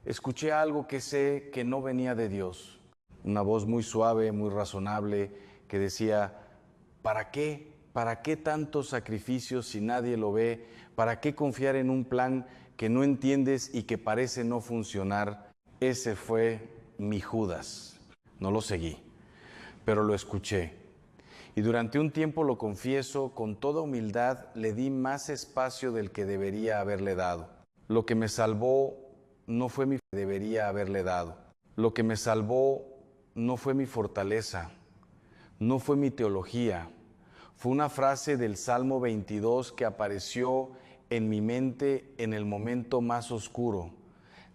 escuché algo que sé que no venía de Dios. Una voz muy suave, muy razonable, que decía: ¿para qué? ¿Para qué tantos sacrificios si nadie lo ve? ¿Para qué confiar en un plan que no entiendes y que parece no funcionar? Ese fue mi Judas. No lo seguí, pero lo escuché. Y durante un tiempo, lo confieso, con toda humildad, le di más espacio del que debería haberle dado. Lo que me salvó no fue mi debería haberle dado. Lo que me salvó no fue mi fortaleza, no fue mi teología. Fue una frase del Salmo 22 que apareció en mi mente en el momento más oscuro.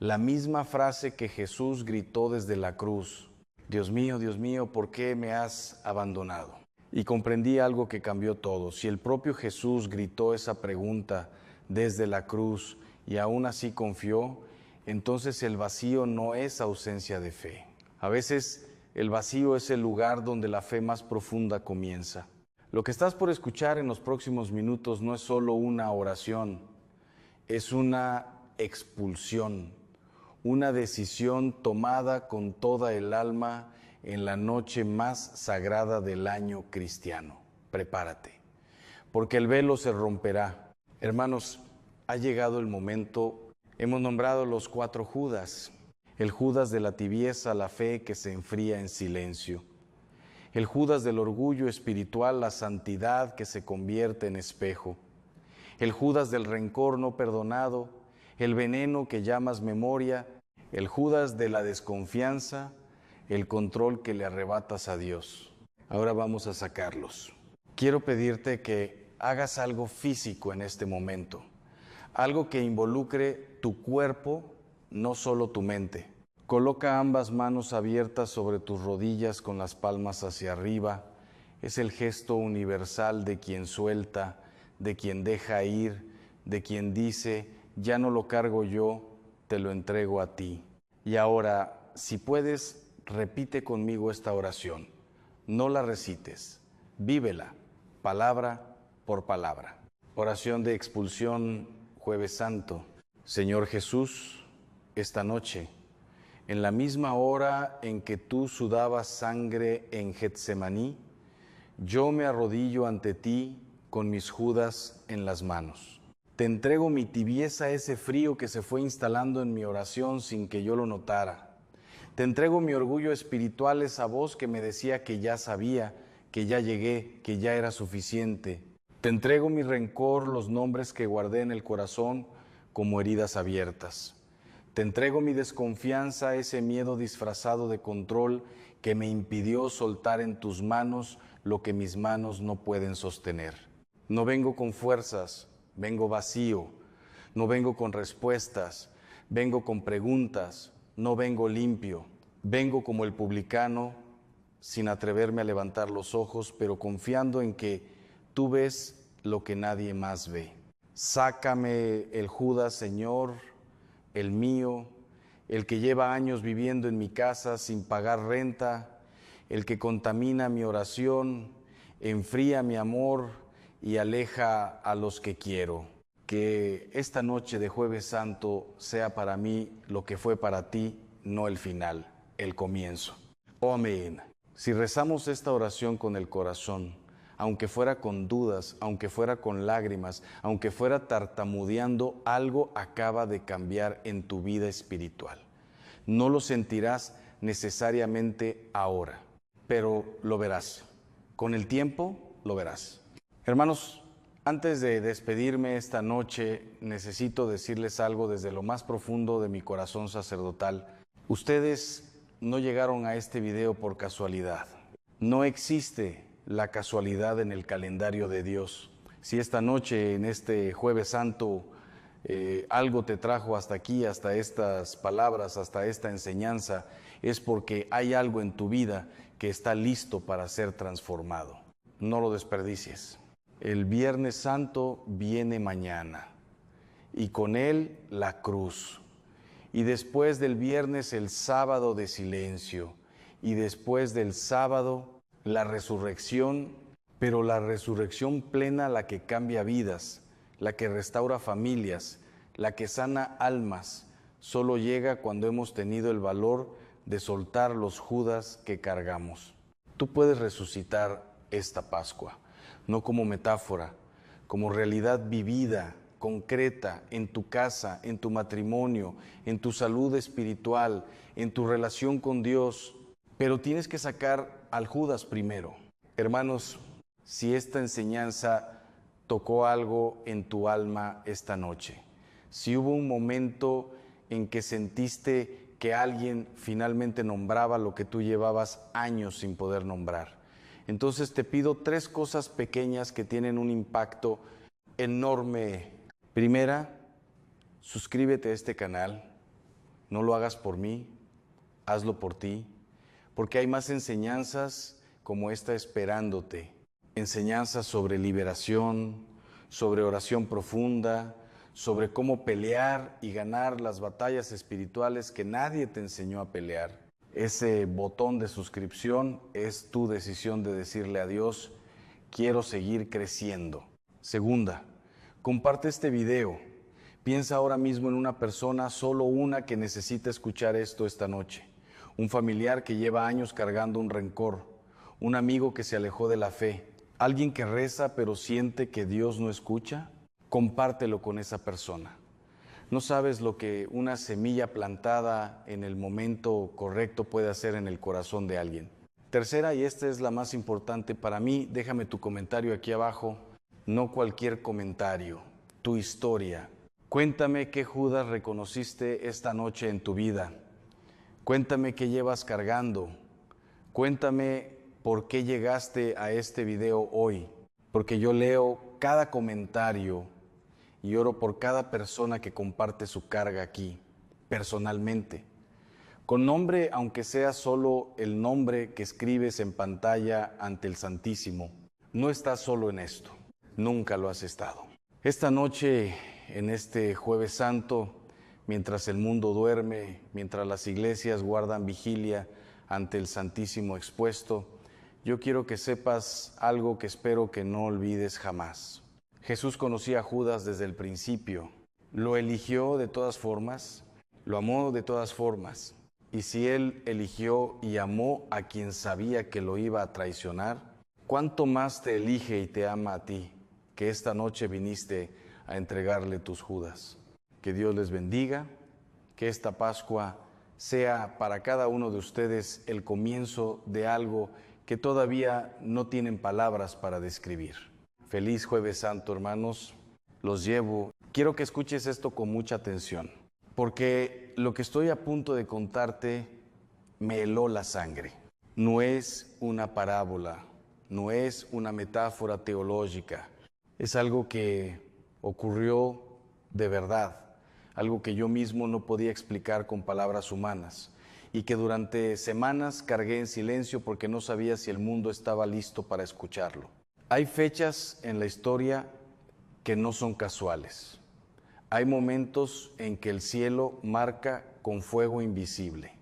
La misma frase que Jesús gritó desde la cruz: Dios mío, ¿por qué me has abandonado? Y comprendí algo que cambió todo. Si el propio Jesús gritó esa pregunta desde la cruz y aún así confió, entonces el vacío no es ausencia de fe. A veces el vacío es el lugar donde la fe más profunda comienza. Lo que estás por escuchar en los próximos minutos no es solo una oración, es una expulsión, una decisión tomada con toda el alma en la noche más sagrada del año cristiano. Prepárate, porque el velo se romperá. Hermanos, ha llegado el momento. Hemos nombrado los 4 Judas: el Judas de la tibieza, la fe que se enfría en silencio; el Judas del orgullo espiritual, la santidad que se convierte en espejo; el Judas del rencor no perdonado, el veneno que llamas memoria; el Judas de la desconfianza, el control que le arrebatas a Dios. Ahora vamos a sacarlos. Quiero pedirte que hagas algo físico en este momento, algo que involucre tu cuerpo, no solo tu mente. Coloca ambas manos abiertas sobre tus rodillas con las palmas hacia arriba. Es el gesto universal de quien suelta, de quien deja ir, de quien dice: ya no lo cargo yo, te lo entrego a ti. Y ahora, si puedes, repite conmigo esta oración. No la recites, vívela, palabra por palabra. Oración de expulsión, Jueves Santo. Señor Jesús, esta noche, en la misma hora en que tú sudabas sangre en Getsemaní, yo me arrodillo ante ti con mis Judas en las manos. Te entrego mi tibieza, ese frío que se fue instalando en mi oración sin que yo lo notara. Te entrego mi orgullo espiritual, esa voz que me decía que ya sabía, que ya llegué, que ya era suficiente. Te entrego mi rencor, los nombres que guardé en el corazón como heridas abiertas. Te entrego mi desconfianza, ese miedo disfrazado de control que me impidió soltar en tus manos lo que mis manos no pueden sostener. No vengo con fuerzas, vengo vacío. No vengo con respuestas, vengo con preguntas. No vengo limpio. Vengo como el publicano, sin atreverme a levantar los ojos, pero confiando en que tú ves lo que nadie más ve. Sácame el Judas, Señor, el mío, el que lleva años viviendo en mi casa sin pagar renta, el que contamina mi oración, enfría mi amor y aleja a los que quiero. Que esta noche de Jueves Santo sea para mí lo que fue para ti, no el final, el comienzo. Amén. Si rezamos esta oración con el corazón, aunque fuera con dudas, aunque fuera con lágrimas, aunque fuera tartamudeando, algo acaba de cambiar en tu vida espiritual. No lo sentirás necesariamente ahora, pero lo verás. Con el tiempo lo verás. Hermanos, antes de despedirme esta noche, necesito decirles algo desde lo más profundo de mi corazón sacerdotal. Ustedes no llegaron a este video por casualidad. No existe la casualidad en el calendario de Dios. Si esta noche, en este Jueves Santo, algo te trajo hasta aquí, hasta estas palabras, hasta esta enseñanza, es porque hay algo en tu vida que está listo para ser transformado. No lo desperdicies. El Viernes Santo viene mañana y con él la cruz. Y después del viernes el sábado de silencio. Y después del sábado la resurrección, pero la resurrección plena, la que cambia vidas, la que restaura familias, la que sana almas, solo llega cuando hemos tenido el valor de soltar los Judas que cargamos. Tú puedes resucitar esta Pascua, no como metáfora, como realidad vivida, concreta, en tu casa, en tu matrimonio, en tu salud espiritual, en tu relación con Dios. Pero tienes que sacar al Judas primero. Hermanos, si esta enseñanza tocó algo en tu alma esta noche, si hubo un momento en que sentiste que alguien finalmente nombraba lo que tú llevabas años sin poder nombrar, entonces te pido 3 cosas pequeñas que tienen un impacto enorme. Primera, suscríbete a este canal. No lo hagas por mí, hazlo por ti, porque hay más enseñanzas como esta esperándote. Enseñanzas sobre liberación, sobre oración profunda, sobre cómo pelear y ganar las batallas espirituales que nadie te enseñó a pelear. Ese botón de suscripción es tu decisión de decirle a Dios, quiero seguir creciendo. Segunda, comparte este video. Piensa ahora mismo en una persona, solo una, que necesita escuchar esto esta noche. Un familiar que lleva años cargando un rencor, un amigo que se alejó de la fe, alguien que reza pero siente que Dios no escucha. Compártelo con esa persona. No sabes lo que una semilla plantada en el momento correcto puede hacer en el corazón de alguien. Tercera, y esta es la más importante para mí, déjame tu comentario aquí abajo. No cualquier comentario, tu historia. Cuéntame qué Judas reconociste esta noche en tu vida. Cuéntame qué llevas cargando. Cuéntame por qué llegaste a este video hoy. Porque yo leo cada comentario y oro por cada persona que comparte su carga aquí, personalmente. Con nombre, aunque sea solo el nombre que escribes en pantalla ante el Santísimo. No estás solo en esto. Nunca lo has estado. Esta noche, en este Jueves Santo, mientras el mundo duerme, mientras las iglesias guardan vigilia ante el Santísimo expuesto, yo quiero que sepas algo que espero que no olvides jamás. Jesús conocía a Judas desde el principio, lo eligió de todas formas, lo amó de todas formas, y si Él eligió y amó a quien sabía que lo iba a traicionar, ¿cuánto más te elige y te ama a ti, que esta noche viniste a entregarle tus Judas? Que Dios les bendiga, que esta Pascua sea para cada uno de ustedes el comienzo de algo que todavía no tienen palabras para describir. Feliz Jueves Santo, hermanos. Los llevo. Quiero que escuches esto con mucha atención, porque lo que estoy a punto de contarte me heló la sangre. No es una parábola, no es una metáfora teológica. Es algo que ocurrió de verdad, algo que yo mismo no podía explicar con palabras humanas y que durante semanas cargué en silencio porque no sabía si el mundo estaba listo para escucharlo. Hay fechas en la historia que no son casuales. Hay momentos en que el cielo marca con fuego invisible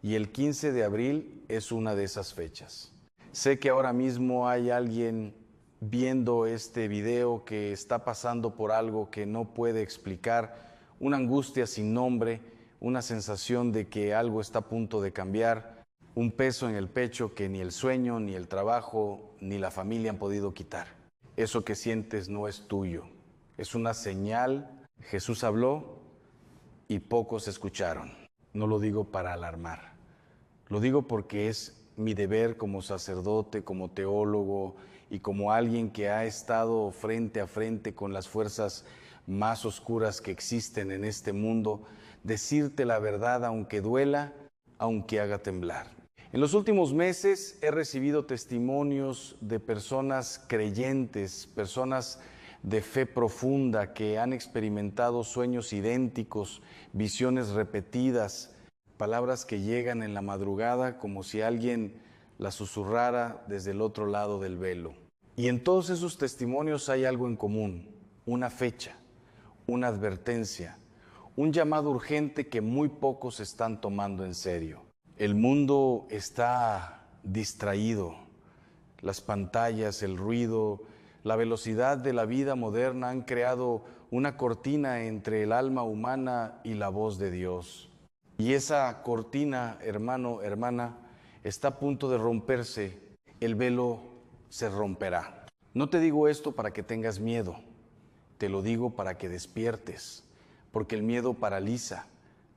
y el 15 de abril es una de esas fechas. Sé que ahora mismo hay alguien viendo este video que está pasando por algo que no puede explicar, una angustia sin nombre, una sensación de que algo está a punto de cambiar, un peso en el pecho que ni el sueño, ni el trabajo, ni la familia han podido quitar. Eso que sientes no es tuyo, es una señal. Jesús habló y pocos escucharon. No lo digo para alarmar, lo digo porque es mi deber como sacerdote, como teólogo y como alguien que ha estado frente a frente con las fuerzas más oscuras que existen en este mundo, decirte la verdad aunque duela, aunque haga temblar. En los últimos meses he recibido testimonios de personas creyentes, personas de fe profunda que han experimentado sueños idénticos, visiones repetidas, palabras que llegan en la madrugada como si alguien las susurrara desde el otro lado del velo. Y en todos esos testimonios hay algo en común, una fecha, una advertencia, un llamado urgente que muy pocos están tomando en serio. El mundo está distraído, las pantallas, el ruido, la velocidad de la vida moderna han creado una cortina entre el alma humana y la voz de Dios. Y esa cortina, hermano, hermana, está a punto de romperse, el velo se romperá. No te digo esto para que tengas miedo, te lo digo para que despiertes, porque el miedo paraliza,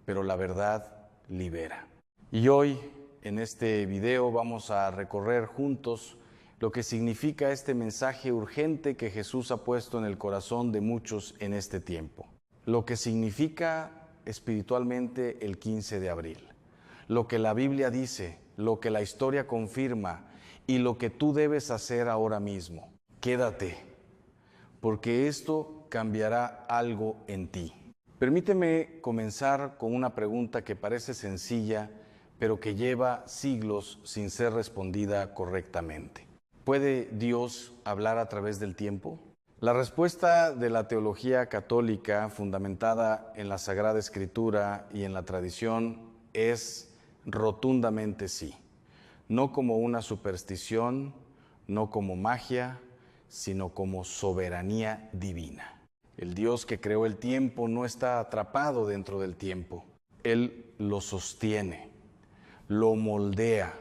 pero la verdad libera. Y hoy, en este video, vamos a recorrer juntos lo que significa este mensaje urgente que Jesús ha puesto en el corazón de muchos en este tiempo. Lo que significa espiritualmente el 15 de abril. Lo que la Biblia dice, lo que la historia confirma y lo que tú debes hacer ahora mismo. Quédate, porque esto cambiará algo en ti. Permíteme comenzar con una pregunta que parece sencilla, pero que lleva siglos sin ser respondida correctamente. ¿Puede Dios hablar a través del tiempo? La respuesta de la teología católica, fundamentada en la Sagrada Escritura y en la tradición, es rotundamente sí. No como una superstición, no como magia, sino como soberanía divina. El Dios que creó el tiempo no está atrapado dentro del tiempo. Él lo sostiene, lo moldea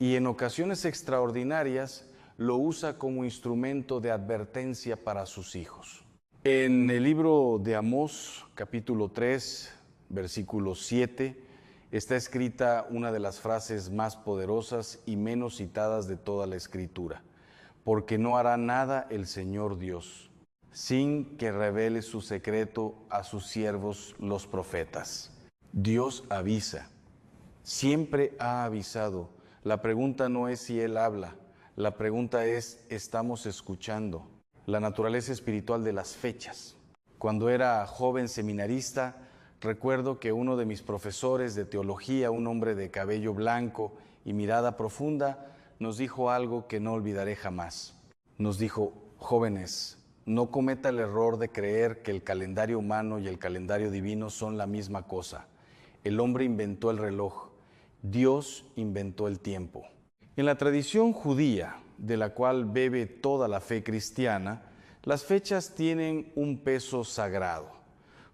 y en ocasiones extraordinarias lo usa como instrumento de advertencia para sus hijos. En el libro de Amós, capítulo 3, versículo 7, está escrita una de las frases más poderosas y menos citadas de toda la Escritura. Porque no hará nada el Señor Dios, sin que revele su secreto a sus siervos los profetas. Dios avisa, siempre ha avisado. La pregunta no es si Él habla, la pregunta es, ¿estamos escuchando? La naturaleza espiritual de las fechas. Cuando era joven seminarista, recuerdo que uno de mis profesores de teología, un hombre de cabello blanco y mirada profunda, nos dijo algo que no olvidaré jamás. Nos dijo, jóvenes, no cometa el error de creer que el calendario humano y el calendario divino son la misma cosa. El hombre inventó el reloj, Dios inventó el tiempo. En la tradición judía, de la cual bebe toda la fe cristiana, las fechas tienen un peso sagrado.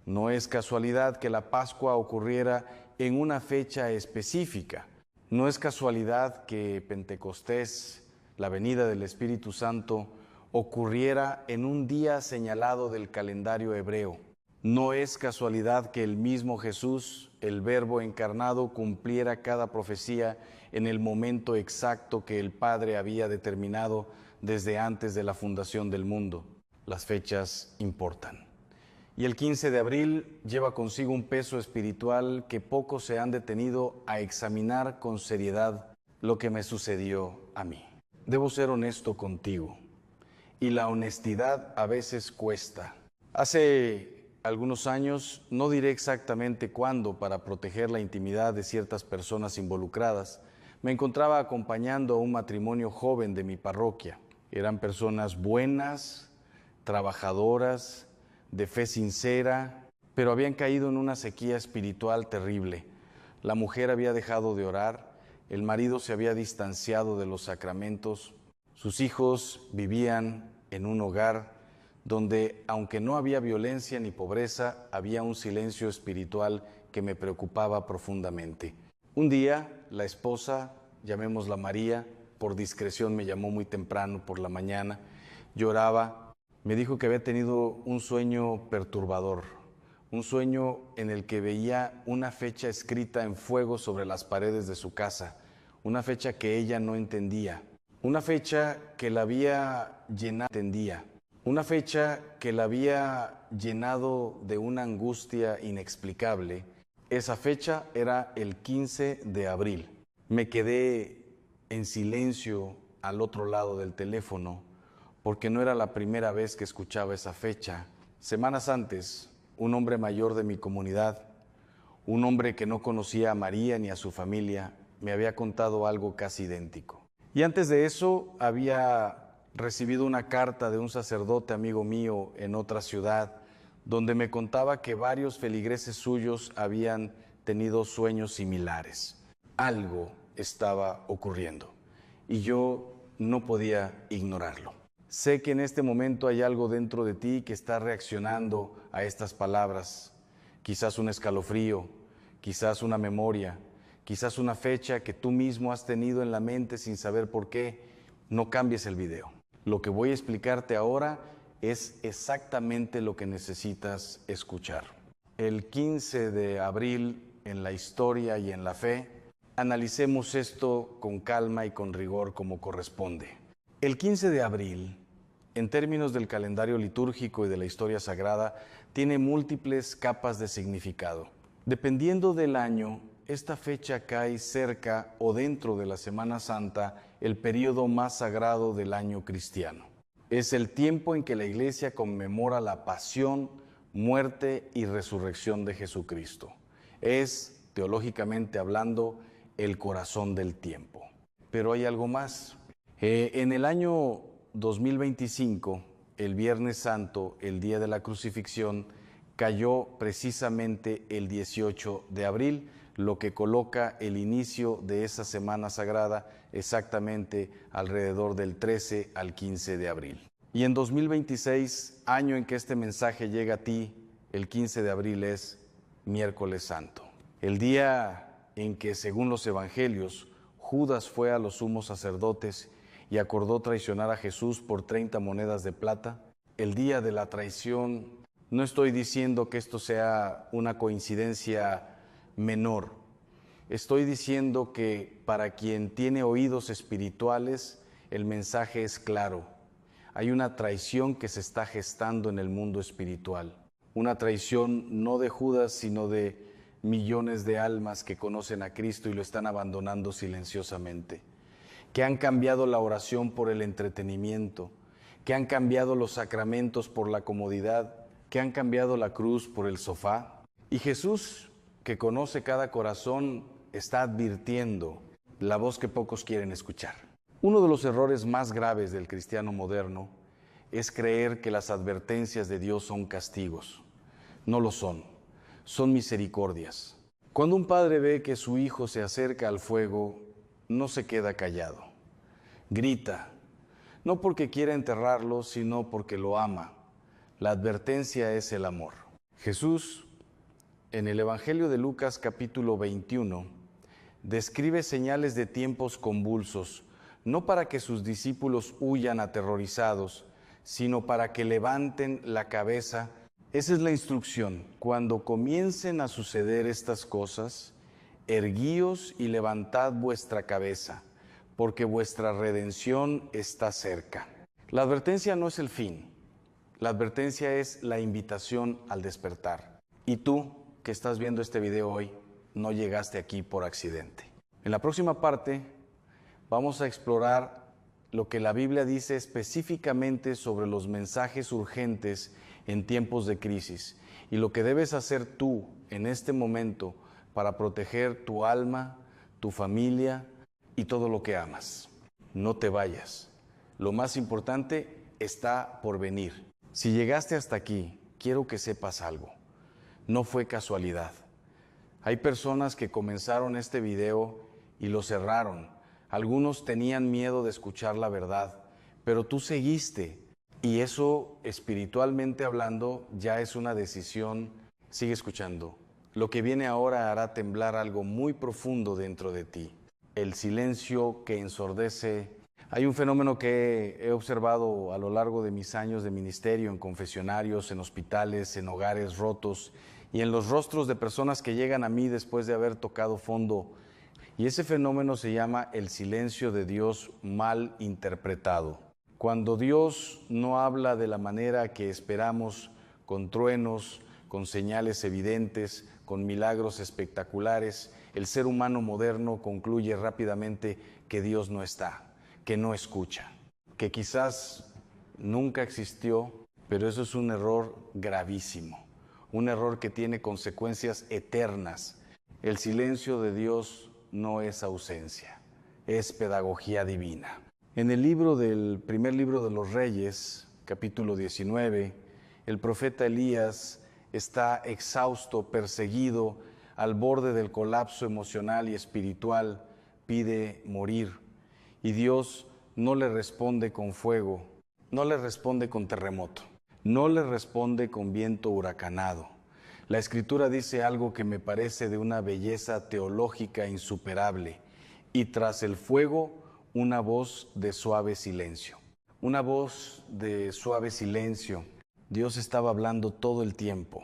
No es casualidad que la Pascua ocurriera en una fecha específica. No es casualidad que Pentecostés, la venida del Espíritu Santo, ocurriera en un día señalado del calendario hebreo. No es casualidad que el mismo Jesús, el Verbo encarnado, cumpliera cada profecía en el momento exacto que el Padre había determinado desde antes de la fundación del mundo. Las fechas importan. Y el 15 de abril lleva consigo un peso espiritual que pocos se han detenido a examinar con seriedad lo que me sucedió a mí. Debo ser honesto contigo, y la honestidad a veces cuesta. Hace algunos años, no diré exactamente cuándo, para proteger la intimidad de ciertas personas involucradas, me encontraba acompañando a un matrimonio joven de mi parroquia. Eran personas buenas, trabajadoras, de fe sincera, pero habían caído en una sequía espiritual terrible. La mujer había dejado de orar, el marido se había distanciado de los sacramentos, sus hijos vivían en un hogar donde, aunque no había violencia ni pobreza, había un silencio espiritual que me preocupaba profundamente. Un día, la esposa, llamémosla María, por discreción me llamó muy temprano por la mañana, lloraba. Me dijo que había tenido un sueño perturbador, un sueño en el que veía una fecha escrita en fuego sobre las paredes de su casa, una fecha que ella no entendía, una fecha que la había llenado de una angustia inexplicable. Esa fecha era el 15 de abril. Me quedé en silencio al otro lado del teléfono, porque no era la primera vez que escuchaba esa fecha. Semanas antes, un hombre mayor de mi comunidad, un hombre que no conocía a María ni a su familia, me había contado algo casi idéntico. Y antes de eso había recibido una carta de un sacerdote amigo mío en otra ciudad, donde me contaba que varios feligreses suyos habían tenido sueños similares. Algo estaba ocurriendo y yo no podía ignorarlo. Sé que en este momento hay algo dentro de ti que está reaccionando a estas palabras. Quizás un escalofrío, quizás una memoria, quizás una fecha que tú mismo has tenido en la mente sin saber por qué. No cambies el video. Lo que voy a explicarte ahora es exactamente lo que necesitas escuchar. El 15 de abril, en la historia y en la fe, analicemos esto con calma y con rigor como corresponde. El 15 de abril, en términos del calendario litúrgico y de la historia sagrada, tiene múltiples capas de significado. Dependiendo del año, esta fecha cae cerca o dentro de la Semana Santa, el período más sagrado del año cristiano. Es el tiempo en que la Iglesia conmemora la pasión, muerte y resurrección de Jesucristo. Es, teológicamente hablando, el corazón del tiempo. Pero hay algo más. En el año 2025, el Viernes Santo, el día de la crucifixión, cayó precisamente el 18 de abril, lo que coloca el inicio de esa semana sagrada exactamente alrededor del 13 al 15 de abril. Y en 2026, año en que este mensaje llega a ti, el 15 de abril es Miércoles Santo. El día en que, según los evangelios, Judas fue a los sumos sacerdotes y acordó traicionar a Jesús por 30 monedas de plata. El día de la traición, no estoy diciendo que esto sea una coincidencia menor. Estoy diciendo que para quien tiene oídos espirituales, el mensaje es claro. Hay una traición que se está gestando en el mundo espiritual. Una traición no de Judas, sino de millones de almas que conocen a Cristo y lo están abandonando silenciosamente. Que han cambiado la oración por el entretenimiento, que han cambiado los sacramentos por la comodidad, que han cambiado la cruz por el sofá. Y Jesús, que conoce cada corazón, está advirtiendo la voz que pocos quieren escuchar. Uno de los errores más graves del cristiano moderno es creer que las advertencias de Dios son castigos. No lo son, son misericordias. Cuando un padre ve que su hijo se acerca al fuego, no se queda callado. Grita, no porque quiera enterrarlo, sino porque lo ama. La advertencia es el amor. Jesús, en el Evangelio de Lucas capítulo 21, describe señales de tiempos convulsos, no para que sus discípulos huyan aterrorizados, sino para que levanten la cabeza. Esa es la instrucción. Cuando comiencen a suceder estas cosas, erguíos y levantad vuestra cabeza, porque vuestra redención está cerca. La advertencia no es el fin. La advertencia es la invitación al despertar. Y tú, que estás viendo este video hoy, no llegaste aquí por accidente. En la próxima parte vamos a explorar lo que la Biblia dice específicamente sobre los mensajes urgentes en tiempos de crisis y lo que debes hacer tú en este momento para proteger tu alma, tu familia y todo lo que amas. No te vayas. Lo más importante está por venir. Si llegaste hasta aquí, quiero que sepas algo. No fue casualidad. Hay personas que comenzaron este video y lo cerraron. Algunos tenían miedo de escuchar la verdad, pero tú seguiste. Y eso, espiritualmente hablando, ya es una decisión. Sigue escuchando. Lo que viene ahora hará temblar algo muy profundo dentro de ti. El silencio que ensordece. Hay un fenómeno que he observado a lo largo de mis años de ministerio, en confesionarios, en hospitales, en hogares rotos y en los rostros de personas que llegan a mí después de haber tocado fondo. Y ese fenómeno se llama el silencio de Dios mal interpretado. Cuando Dios no habla de la manera que esperamos, con truenos, con señales evidentes, con milagros espectaculares, el ser humano moderno concluye rápidamente que Dios no está, que no escucha, que quizás nunca existió, pero eso es un error gravísimo, un error que tiene consecuencias eternas. El silencio de Dios no es ausencia, es pedagogía divina. En el primer libro de los Reyes, capítulo 19, el profeta Elías está exhausto, perseguido, al borde del colapso emocional y espiritual, pide morir. Y Dios no le responde con fuego, no le responde con terremoto, no le responde con viento huracanado. La Escritura dice algo que me parece de una belleza teológica insuperable. Y tras el fuego, una voz de suave silencio. Una voz de suave silencio. Dios estaba hablando todo el tiempo,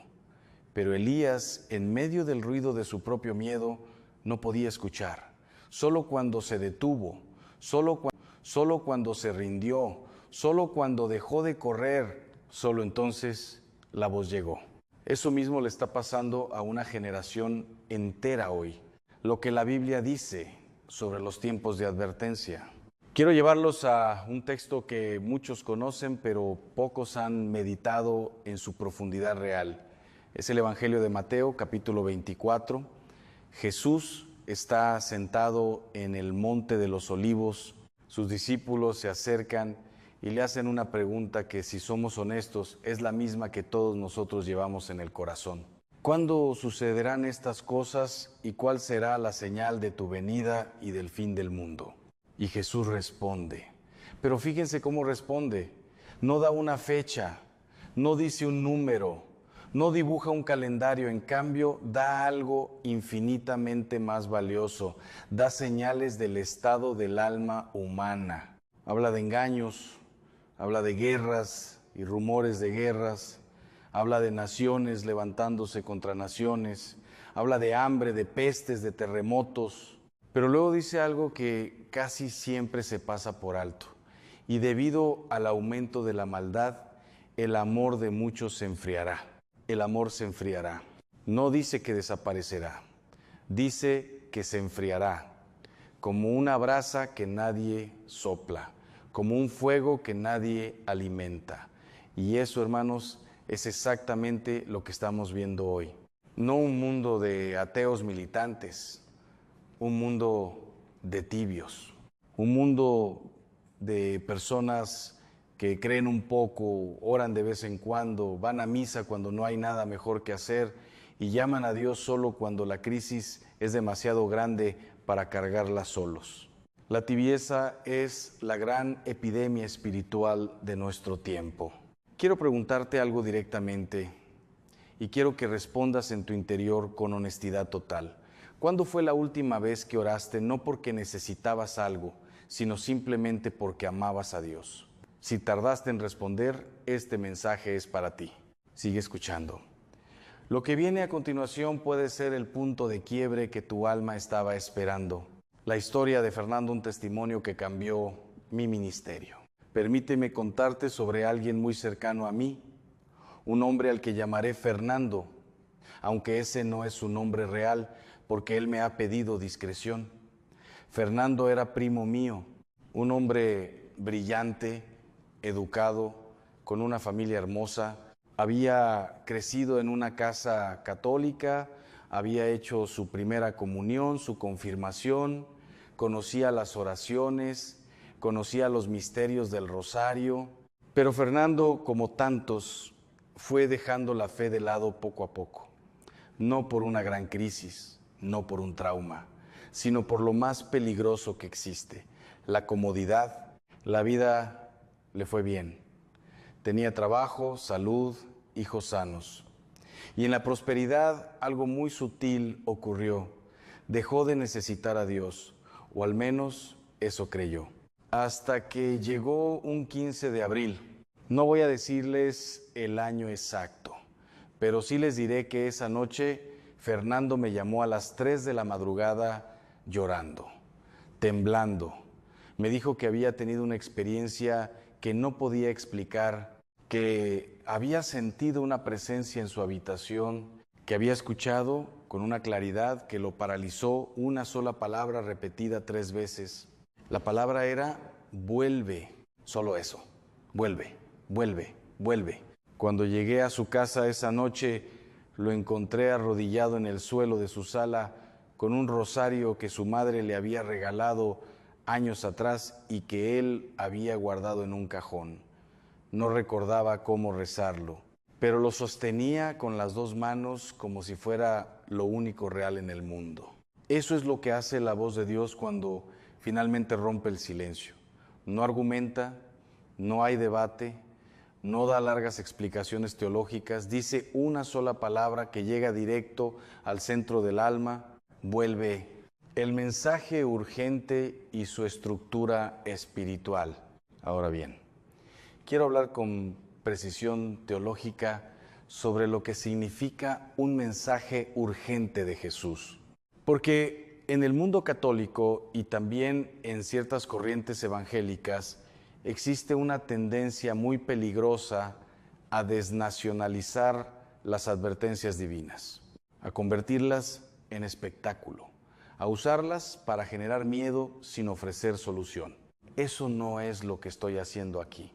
pero Elías, en medio del ruido de su propio miedo, no podía escuchar. Solo cuando se detuvo, solo cuando se rindió, solo cuando dejó de correr, solo entonces la voz llegó. Eso mismo le está pasando a una generación entera hoy. Lo que la Biblia dice sobre los tiempos de advertencia. Quiero llevarlos a un texto que muchos conocen, pero pocos han meditado en su profundidad real. Es el Evangelio de Mateo, capítulo 24. Jesús está sentado en el Monte de los Olivos. Sus discípulos se acercan y le hacen una pregunta que, si somos honestos, es la misma que todos nosotros llevamos en el corazón. ¿Cuándo sucederán estas cosas y cuál será la señal de tu venida y del fin del mundo? Y Jesús responde. Pero fíjense cómo responde. No da una fecha, no dice un número, no dibuja un calendario. En cambio, da algo infinitamente más valioso. Da señales del estado del alma humana. Habla de engaños, habla de guerras y rumores de guerras. Habla de naciones levantándose contra naciones, habla de hambre, de pestes, de terremotos, pero luego dice algo que casi siempre se pasa por alto. Y debido al aumento de la maldad, el amor de muchos se enfriará. El amor se enfriará. No dice que desaparecerá, dice que se enfriará, como una brasa que nadie sopla, como un fuego que nadie alimenta. Y eso, hermanos, es exactamente lo que estamos viendo hoy. No un mundo de ateos militantes, un mundo de tibios, un mundo de personas que creen un poco, oran de vez en cuando, van a misa cuando no hay nada mejor que hacer y llaman a Dios solo cuando la crisis es demasiado grande para cargarla solos. La tibieza es la gran epidemia espiritual de nuestro tiempo. Quiero preguntarte algo directamente y quiero que respondas en tu interior con honestidad total. ¿Cuándo fue la última vez que oraste no porque necesitabas algo, sino simplemente porque amabas a Dios? Si tardaste en responder, este mensaje es para ti. Sigue escuchando. Lo que viene a continuación puede ser el punto de quiebre que tu alma estaba esperando. La historia de Fernando, un testimonio que cambió mi ministerio. Permíteme contarte sobre alguien muy cercano a mí, un hombre al que llamaré Fernando, aunque ese no es su nombre real, porque él me ha pedido discreción. Fernando era primo mío, un hombre brillante, educado, con una familia hermosa. Había crecido en una casa católica, había hecho su primera comunión, su confirmación, conocía las oraciones, conocía los misterios del rosario, pero Fernando, como tantos, fue dejando la fe de lado poco a poco, no por una gran crisis, no por un trauma, sino por lo más peligroso que existe, la comodidad. La vida le fue bien, tenía trabajo, salud, hijos sanos. Y en la prosperidad algo muy sutil ocurrió, dejó de necesitar a Dios, o al menos eso creyó. Hasta que llegó un 15 de abril. No voy a decirles el año exacto, pero sí les diré que esa noche Fernando me llamó a las 3 de la madrugada llorando, temblando. Me dijo que había tenido una experiencia que no podía explicar, que había sentido una presencia en su habitación, que había escuchado con una claridad que lo paralizó una sola palabra repetida 3 veces. La palabra era vuelve, solo eso, vuelve, vuelve, vuelve. Cuando llegué a su casa esa noche, lo encontré arrodillado en el suelo de su sala con un rosario que su madre le había regalado años atrás y que él había guardado en un cajón. No recordaba cómo rezarlo, pero lo sostenía con las dos manos como si fuera lo único real en el mundo. Eso es lo que hace la voz de Dios cuando finalmente rompe el silencio. No argumenta, no hay debate, no da largas explicaciones teológicas, dice una sola palabra que llega directo al centro del alma, vuelve el mensaje urgente y su estructura espiritual. Ahora bien, quiero hablar con precisión teológica sobre lo que significa un mensaje urgente de Jesús. Porque en el mundo católico y también en ciertas corrientes evangélicas existe una tendencia muy peligrosa a desnacionalizar las advertencias divinas, a convertirlas en espectáculo, a usarlas para generar miedo sin ofrecer solución. Eso no es lo que estoy haciendo aquí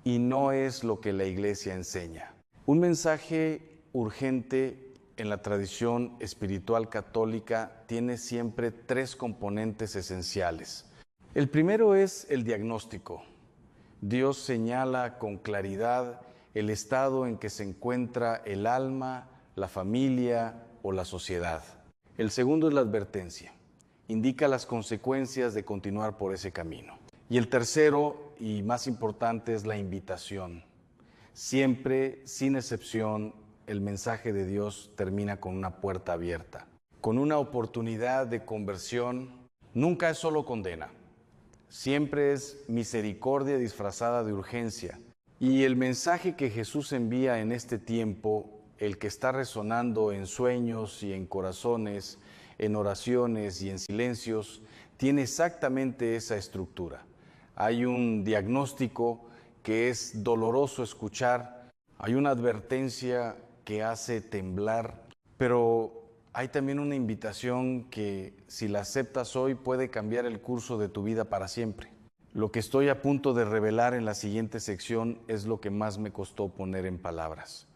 y no es lo que la Iglesia enseña. Un mensaje urgente en la tradición espiritual católica tiene siempre tres componentes esenciales. El primero es el diagnóstico. Dios señala con claridad el estado en que se encuentra el alma, la familia o la sociedad. El segundo es la advertencia. Indica las consecuencias de continuar por ese camino. Y el tercero, y más importante, es la invitación. Siempre, sin excepción, el mensaje de Dios termina con una puerta abierta, con una oportunidad de conversión. Nunca es solo condena. Siempre es misericordia disfrazada de urgencia. Y el mensaje que Jesús envía en este tiempo, el que está resonando en sueños y en corazones, en oraciones y en silencios, tiene exactamente esa estructura. Hay un diagnóstico que es doloroso escuchar, hay una advertencia que hace temblar, pero hay también una invitación que, si la aceptas hoy, puede cambiar el curso de tu vida para siempre. Lo que estoy a punto de revelar en la siguiente sección es lo que más me costó poner en palabras,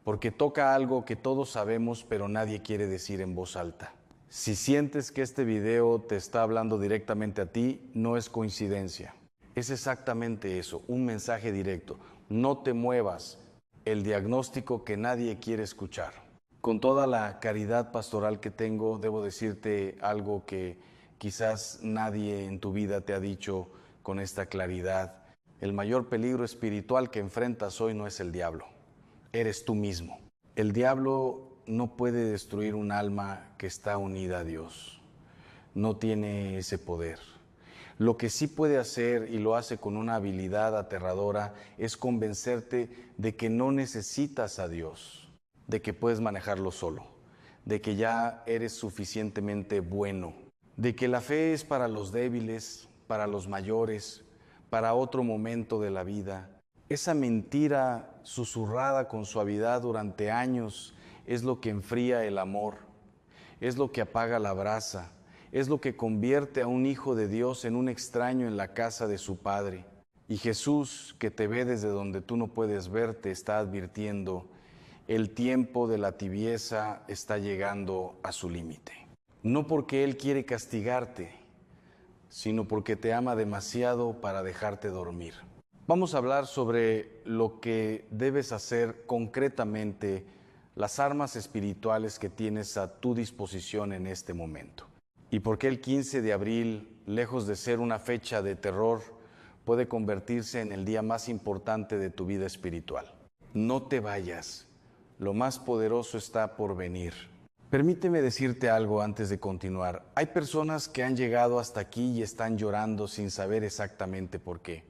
porque toca algo que todos sabemos, pero nadie quiere decir en voz alta. Si sientes que este video te está hablando directamente a ti, no es coincidencia. Es exactamente eso, un mensaje directo. No te muevas, el diagnóstico que nadie quiere escuchar. Con toda la caridad pastoral que tengo, debo decirte algo que quizás nadie en tu vida te ha dicho con esta claridad. El mayor peligro espiritual que enfrentas hoy no es el diablo, eres tú mismo. El diablo no puede destruir un alma que está unida a Dios. No tiene ese poder. Lo que sí puede hacer, y lo hace con una habilidad aterradora, es convencerte de que no necesitas a Dios, de que puedes manejarlo solo, de que ya eres suficientemente bueno, de que la fe es para los débiles, para los mayores, para otro momento de la vida. Esa mentira susurrada con suavidad durante años es lo que enfría el amor, es lo que apaga la brasa, es lo que convierte a un hijo de Dios en un extraño en la casa de su Padre. Y Jesús, que te ve desde donde tú no puedes ver, te está advirtiendo: el tiempo de la tibieza está llegando a su límite. No porque Él quiere castigarte, sino porque te ama demasiado para dejarte dormir. Vamos a hablar sobre lo que debes hacer concretamente, las armas espirituales que tienes a tu disposición en este momento. Y por qué el 15 de abril, lejos de ser una fecha de terror, puede convertirse en el día más importante de tu vida espiritual. No te vayas, lo más poderoso está por venir. Permíteme decirte algo antes de continuar. Hay personas que han llegado hasta aquí y están llorando sin saber exactamente por qué.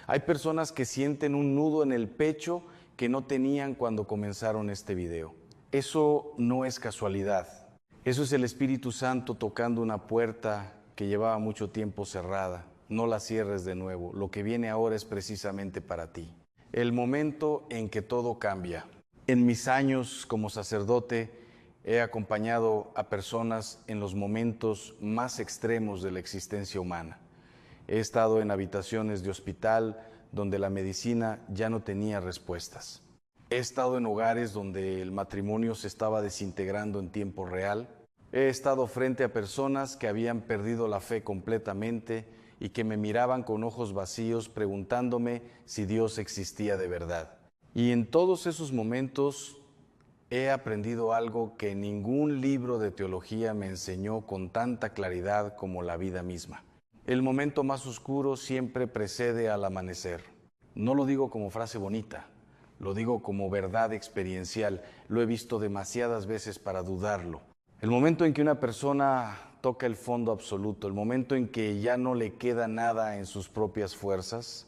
Hay personas que sienten un nudo en el pecho que no tenían cuando comenzaron este video. Eso no es casualidad. Eso es el Espíritu Santo tocando una puerta que llevaba mucho tiempo cerrada. No la cierres de nuevo. Lo que viene ahora es precisamente para ti. El momento en que todo cambia. En mis años como sacerdote he acompañado a personas en los momentos más extremos de la existencia humana. He estado en habitaciones de hospital donde la medicina ya no tenía respuestas. He estado en hogares donde el matrimonio se estaba desintegrando en tiempo real. He estado frente a personas que habían perdido la fe completamente y que me miraban con ojos vacíos preguntándome si Dios existía de verdad. Y en todos esos momentos he aprendido algo que ningún libro de teología me enseñó con tanta claridad como la vida misma. El momento más oscuro siempre precede al amanecer. No lo digo como frase bonita, lo digo como verdad experiencial. Lo he visto demasiadas veces para dudarlo. El momento en que una persona toca el fondo absoluto, el momento en que ya no le queda nada en sus propias fuerzas,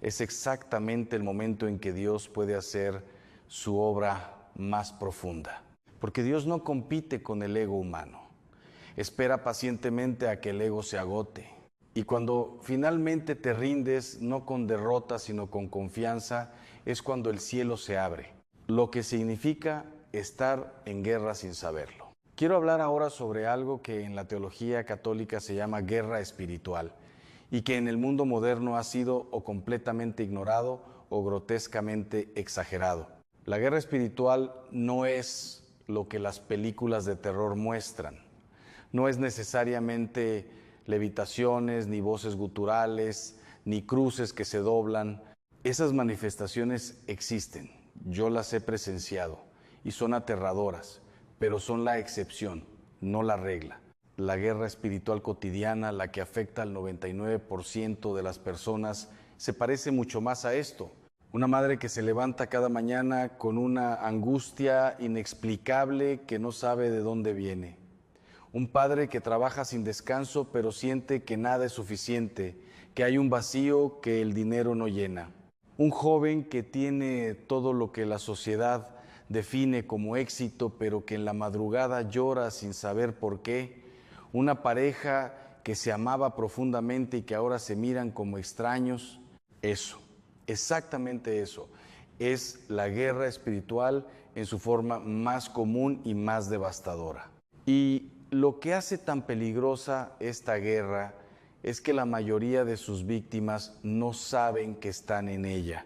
es exactamente el momento en que Dios puede hacer su obra más profunda. Porque Dios no compite con el ego humano. Espera pacientemente a que el ego se agote. Y cuando finalmente te rindes, no con derrota, sino con confianza, es cuando el cielo se abre. Lo que significa estar en guerra sin saberlo. Quiero hablar ahora sobre algo que en la teología católica se llama guerra espiritual y que en el mundo moderno ha sido o completamente ignorado o grotescamente exagerado. La guerra espiritual no es lo que las películas de terror muestran. No es necesariamente levitaciones, ni voces guturales, ni cruces que se doblan. Esas manifestaciones existen, yo las he presenciado y son aterradoras, pero son la excepción, no la regla. La guerra espiritual cotidiana, la que afecta al 99% de las personas, se parece mucho más a esto. Una madre que se levanta cada mañana con una angustia inexplicable que no sabe de dónde viene. Un padre que trabaja sin descanso pero siente que nada es suficiente, que hay un vacío que el dinero no llena. Un joven que tiene todo lo que la sociedad define como éxito pero que en la madrugada llora sin saber por qué. Una pareja que se amaba profundamente y que ahora se miran como extraños. Eso, exactamente eso, es la guerra espiritual en su forma más común y más devastadora. Y lo que hace tan peligrosa esta guerra es que la mayoría de sus víctimas no saben que están en ella.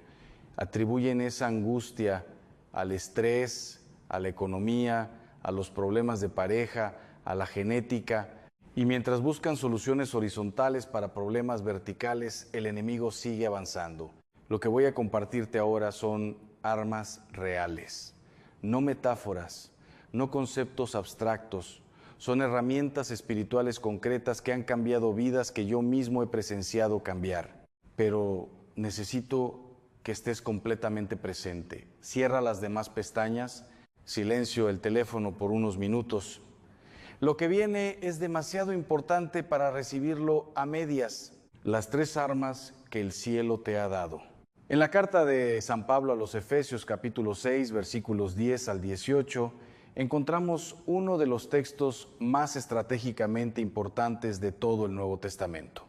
Atribuyen esa angustia al estrés, a la economía, a los problemas de pareja, a la genética. Y mientras buscan soluciones horizontales para problemas verticales, el enemigo sigue avanzando. Lo que voy a compartirte ahora son armas reales, no metáforas, no conceptos abstractos. Son herramientas espirituales concretas que han cambiado vidas que yo mismo he presenciado cambiar. Pero necesito que estés completamente presente. Cierra las demás pestañas, silencio el teléfono por unos minutos. Lo que viene es demasiado importante para recibirlo a medias. Las 3 armas que el cielo te ha dado. En la carta de San Pablo a los Efesios, capítulo 6, versículos 10 al 18, encontramos uno de los textos más estratégicamente importantes de todo el Nuevo Testamento.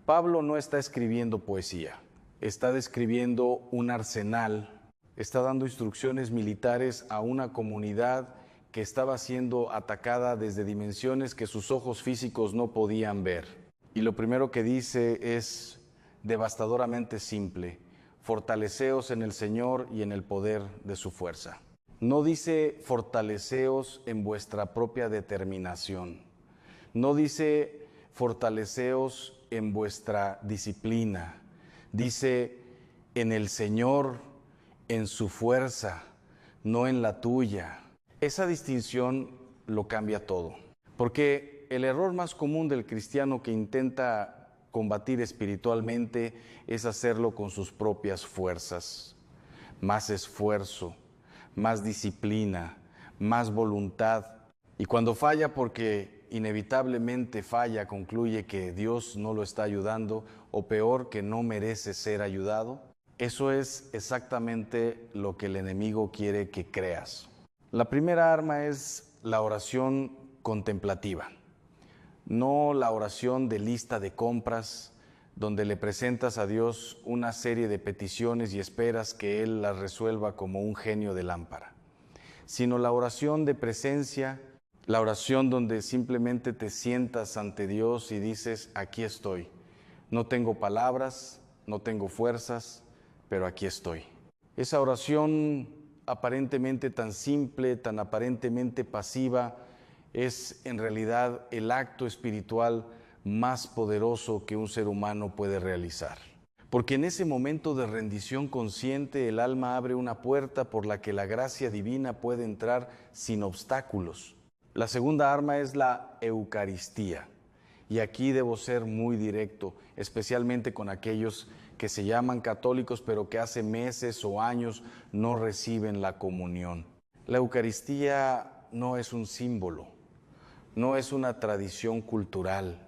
Pablo no está escribiendo poesía, está describiendo un arsenal, está dando instrucciones militares a una comunidad que estaba siendo atacada desde dimensiones que sus ojos físicos no podían ver. Y lo primero que dice es devastadoramente simple: fortaleceos en el Señor y en el poder de su fuerza. No dice fortaleceos en vuestra propia determinación. No dice fortaleceos en vuestra disciplina. Dice en el Señor, en su fuerza, no en la tuya. Esa distinción lo cambia todo. Porque el error más común del cristiano que intenta combatir espiritualmente es hacerlo con sus propias fuerzas. Más esfuerzo, más disciplina, más voluntad. Y cuando falla, porque inevitablemente falla, concluye que Dios no lo está ayudando, o peor, que no merece ser ayudado. Eso es exactamente lo que el enemigo quiere que creas. La primera arma es la oración contemplativa, no la oración de lista de compras, donde le presentas a Dios una serie de peticiones y esperas que Él las resuelva como un genio de lámpara, sino la oración de presencia, la oración donde simplemente te sientas ante Dios y dices: aquí estoy, no tengo palabras, no tengo fuerzas, pero aquí estoy. Esa oración aparentemente tan simple, tan aparentemente pasiva, es en realidad el acto espiritual más poderoso que un ser humano puede realizar. Porque en ese momento de rendición consciente el alma abre una puerta por la que la gracia divina puede entrar sin obstáculos. La segunda arma es la Eucaristía. Y aquí debo ser muy directo, especialmente con aquellos que se llaman católicos, pero que hace meses o años no reciben la comunión. La Eucaristía no es un símbolo, no es una tradición cultural,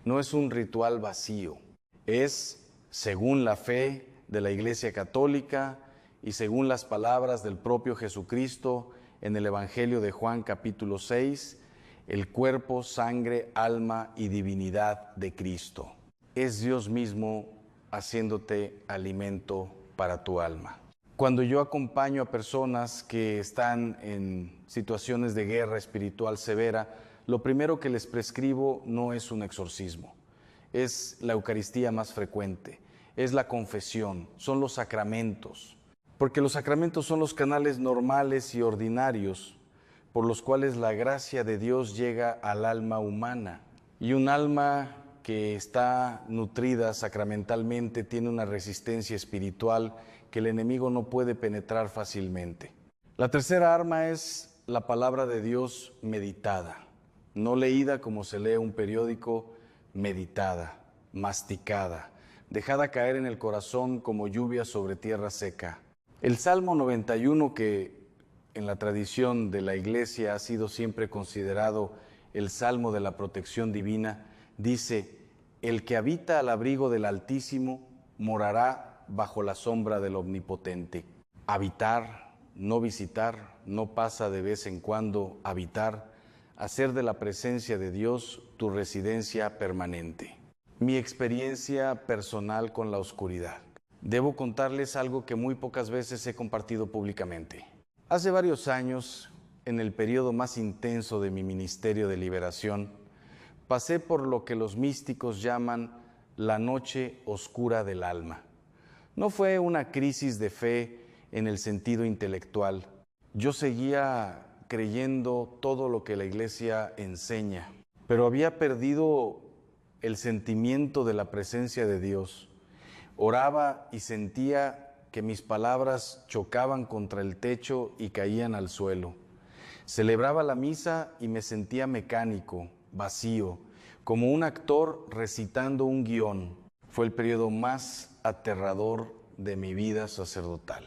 no es un ritual vacío. Es, según la fe de la Iglesia Católica y según las palabras del propio Jesucristo en el Evangelio de Juan capítulo 6, el cuerpo, sangre, alma y divinidad de Cristo. Es Dios mismo haciéndote alimento para tu alma. Cuando yo acompaño a personas que están en situaciones de guerra espiritual severa, lo primero que les prescribo no es un exorcismo, es la Eucaristía más frecuente, es la confesión, son los sacramentos, porque los sacramentos son los canales normales y ordinarios por los cuales la gracia de Dios llega al alma humana. Y un alma que está nutrida sacramentalmente tiene una resistencia espiritual que el enemigo no puede penetrar fácilmente. La tercera arma es la palabra de Dios meditada, no leída como se lee un periódico, meditada, masticada, dejada caer en el corazón como lluvia sobre tierra seca. El Salmo 91, que en la tradición de la Iglesia ha sido siempre considerado el Salmo de la protección divina, dice: el que habita al abrigo del Altísimo morará bajo la sombra del Omnipotente. Habitar, no visitar, no pasa de vez en cuando habitar, hacer de la presencia de Dios tu residencia permanente. Mi experiencia personal con la oscuridad. Debo contarles algo que muy pocas veces he compartido públicamente. Hace varios años, en el periodo más intenso de mi ministerio de liberación, pasé por lo que los místicos llaman la noche oscura del alma. No fue una crisis de fe en el sentido intelectual. Yo seguía creyendo todo lo que la Iglesia enseña, pero había perdido el sentimiento de la presencia de Dios. Oraba y sentía que mis palabras chocaban contra el techo y caían al suelo. Celebraba la misa y me sentía mecánico, vacío, como un actor recitando un guión. Fue el periodo más aterrador de mi vida sacerdotal.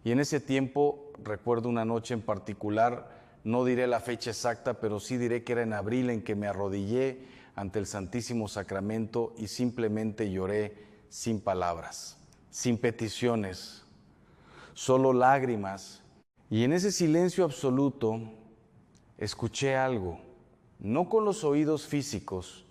Y en ese tiempo, recuerdo una noche en particular, no diré la fecha exacta, pero sí diré que era en abril, en que me arrodillé ante el Santísimo Sacramento y simplemente lloré sin palabras, sin peticiones, solo lágrimas. Y en ese silencio absoluto escuché algo, no con los oídos físicos,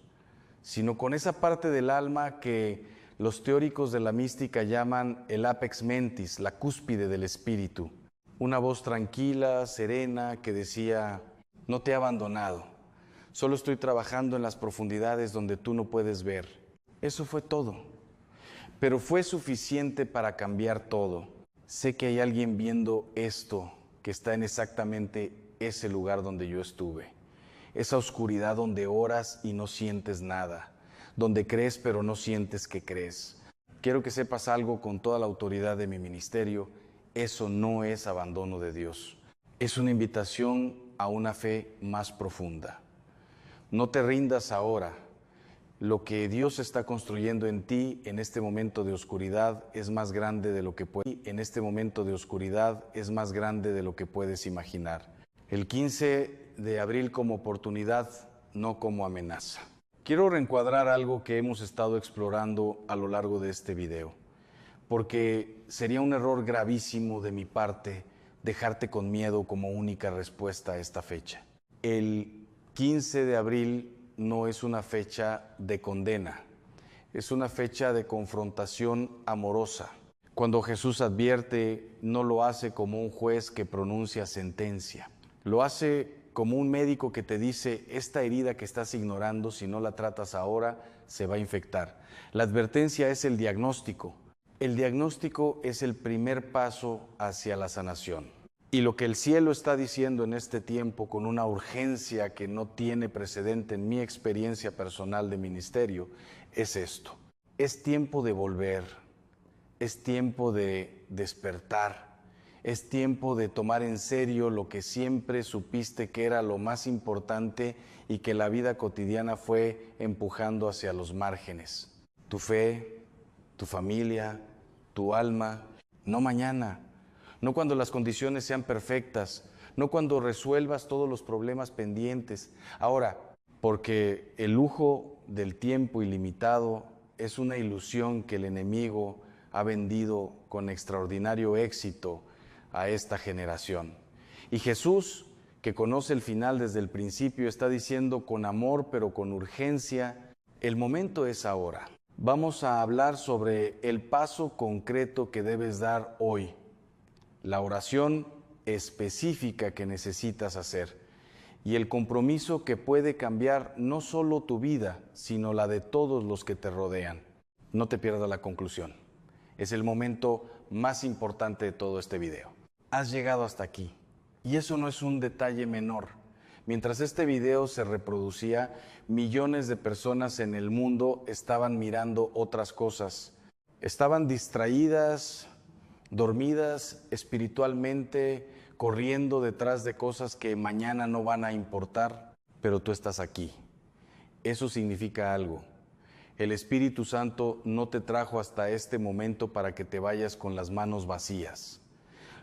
sino con esa parte del alma que los teóricos de la mística llaman el apex mentis, la cúspide del espíritu. Una voz tranquila, serena, que decía: no te he abandonado, solo estoy trabajando en las profundidades donde tú no puedes ver. Eso fue todo, pero fue suficiente para cambiar todo. Sé que hay alguien viendo esto que está en exactamente ese lugar donde yo estuve. Esa oscuridad donde oras y no sientes nada, donde crees pero no sientes que crees. Quiero que sepas algo con toda la autoridad de mi ministerio: eso no es abandono de Dios. Es una invitación a una fe más profunda. No te rindas ahora. Lo que Dios está construyendo en ti en este momento de oscuridad es más grande de lo que puedes imaginar. El 15 de abril como oportunidad, no como amenaza. Quiero reencuadrar algo que hemos estado explorando a lo largo de este video, porque sería un error gravísimo de mi parte dejarte con miedo como única respuesta a esta fecha. El 15 de abril no es una fecha de condena, es una fecha de confrontación amorosa. Cuando Jesús advierte, no lo hace como un juez que pronuncia sentencia, lo hace como un médico que te dice: esta herida que estás ignorando, si no la tratas ahora, se va a infectar. La advertencia es el diagnóstico. El diagnóstico es el primer paso hacia la sanación. Y lo que el cielo está diciendo en este tiempo con una urgencia que no tiene precedente en mi experiencia personal de ministerio es esto. Es tiempo de volver, es tiempo de despertar, es tiempo de tomar en serio lo que siempre supiste que era lo más importante y que la vida cotidiana fue empujando hacia los márgenes. Tu fe, tu familia, tu alma, no mañana. No cuando las condiciones sean perfectas, no cuando resuelvas todos los problemas pendientes. Ahora, porque el lujo del tiempo ilimitado es una ilusión que el enemigo ha vendido con extraordinario éxito a esta generación. Y Jesús, que conoce el final desde el principio, está diciendo con amor pero con urgencia, el momento es ahora. Vamos a hablar sobre el paso concreto que debes dar hoy. La oración específica que necesitas hacer y el compromiso que puede cambiar no solo tu vida, sino la de todos los que te rodean. No te pierdas la conclusión. Es el momento más importante de todo este video. Has llegado hasta aquí y eso no es un detalle menor. Mientras este video se reproducía, millones de personas en el mundo estaban mirando otras cosas. Estaban distraídas, dormidas espiritualmente, corriendo detrás de cosas que mañana no van a importar, pero tú estás aquí. Eso significa algo. El Espíritu Santo no te trajo hasta este momento para que te vayas con las manos vacías.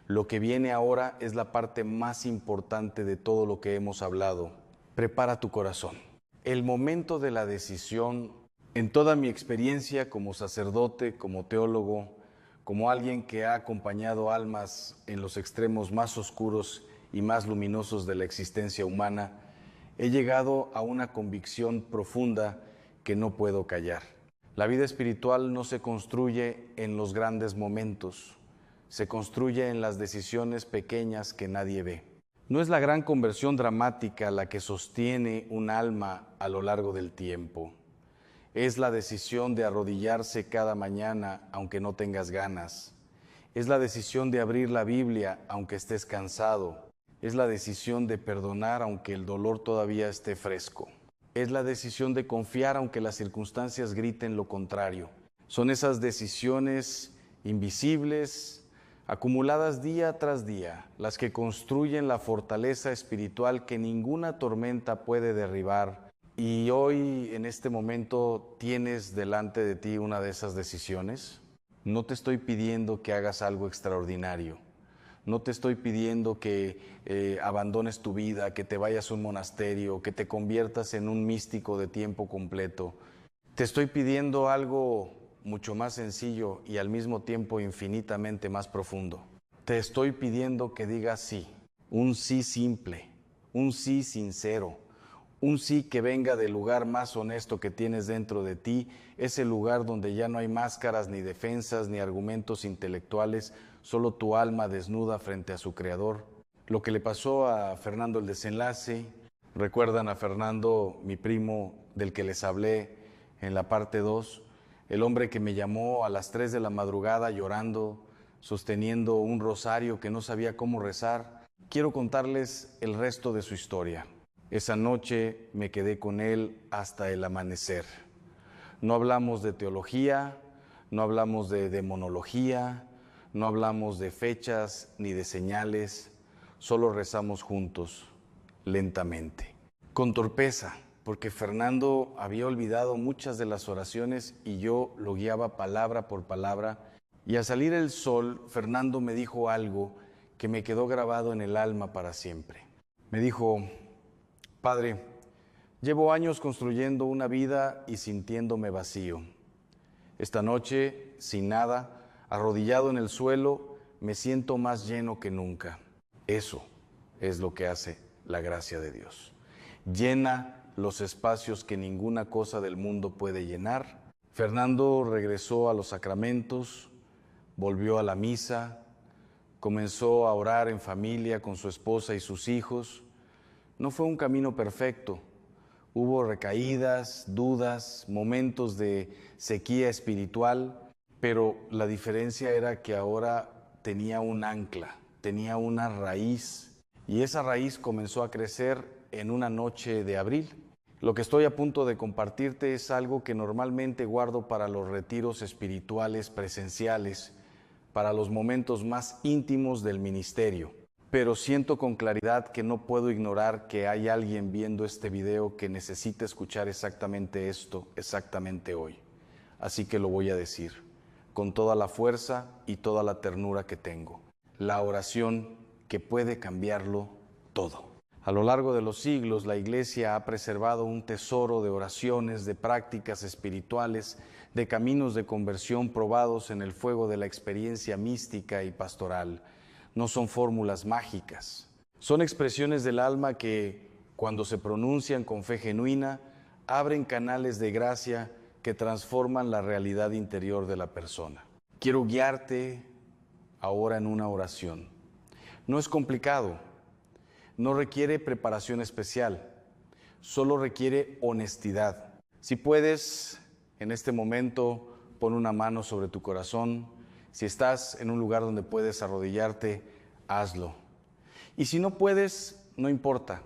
Lo que viene ahora es la parte más importante de todo lo que hemos hablado. Prepara tu corazón. El momento de la decisión, en toda mi experiencia como sacerdote, como teólogo, como alguien que ha acompañado almas en los extremos más oscuros y más luminosos de la existencia humana, he llegado a una convicción profunda que no puedo callar. La vida espiritual no se construye en los grandes momentos, se construye en las decisiones pequeñas que nadie ve. No es la gran conversión dramática la que sostiene un alma a lo largo del tiempo. Es la decisión de arrodillarse cada mañana aunque no tengas ganas. Es la decisión de abrir la Biblia aunque estés cansado. Es la decisión de perdonar aunque el dolor todavía esté fresco. Es la decisión de confiar aunque las circunstancias griten lo contrario. Son esas decisiones invisibles, acumuladas día tras día, las que construyen la fortaleza espiritual que ninguna tormenta puede derribar. Y hoy, en este momento, tienes delante de ti una de esas decisiones. No te estoy pidiendo que hagas algo extraordinario. No te estoy pidiendo que abandones tu vida, que te vayas a un monasterio, que te conviertas en un místico de tiempo completo. Te estoy pidiendo algo mucho más sencillo y al mismo tiempo infinitamente más profundo. Te estoy pidiendo que digas sí, un sí simple, un sí sincero, un sí que venga del lugar más honesto que tienes dentro de ti, ese lugar donde ya no hay máscaras, ni defensas, ni argumentos intelectuales, solo tu alma desnuda frente a su Creador. Lo que le pasó a Fernando el Desenlace, recuerdan a Fernando, mi primo, del que les hablé en la parte 2, el hombre que me llamó a las 3 de la madrugada llorando, sosteniendo un rosario que no sabía cómo rezar. Quiero contarles el resto de su historia. Esa noche me quedé con él hasta el amanecer. No hablamos de teología, no hablamos de demonología, no hablamos de fechas ni de señales, solo rezamos juntos, lentamente. Con torpeza, porque Fernando había olvidado muchas de las oraciones y yo lo guiaba palabra por palabra. Y al salir el sol, Fernando me dijo algo que me quedó grabado en el alma para siempre. Me dijo: Padre, llevo años construyendo una vida y sintiéndome vacío. Esta noche, sin nada, arrodillado en el suelo, me siento más lleno que nunca. Eso es lo que hace la gracia de Dios. Llena los espacios que ninguna cosa del mundo puede llenar. Fernando regresó a los sacramentos, volvió a la misa, comenzó a orar en familia con su esposa y sus hijos. No fue un camino perfecto. Hubo recaídas, dudas, momentos de sequía espiritual, pero la diferencia era que ahora tenía un ancla. tenía una raíz y esa raíz comenzó a crecer en una noche de abril. Lo que estoy a punto de compartirte es algo que normalmente guardo para los retiros espirituales presenciales, para los momentos más íntimos del ministerio. Pero siento con claridad que no puedo ignorar que hay alguien viendo este video que necesita escuchar exactamente esto, exactamente hoy. Así que lo voy a decir, con toda la fuerza y toda la ternura que tengo. La oración que puede cambiarlo todo. A lo largo de los siglos, la Iglesia ha preservado un tesoro de oraciones, de prácticas espirituales, de caminos de conversión probados en el fuego de la experiencia mística y pastoral. No son fórmulas mágicas, son expresiones del alma que, cuando se pronuncian con fe genuina, abren canales de gracia que transforman la realidad interior de la persona. Quiero guiarte ahora en una oración. No es complicado, no requiere preparación especial, solo requiere honestidad. Si puedes, en este momento, pon una mano sobre tu corazón. Si estás en un lugar donde puedes arrodillarte, hazlo. Y si no puedes, no importa.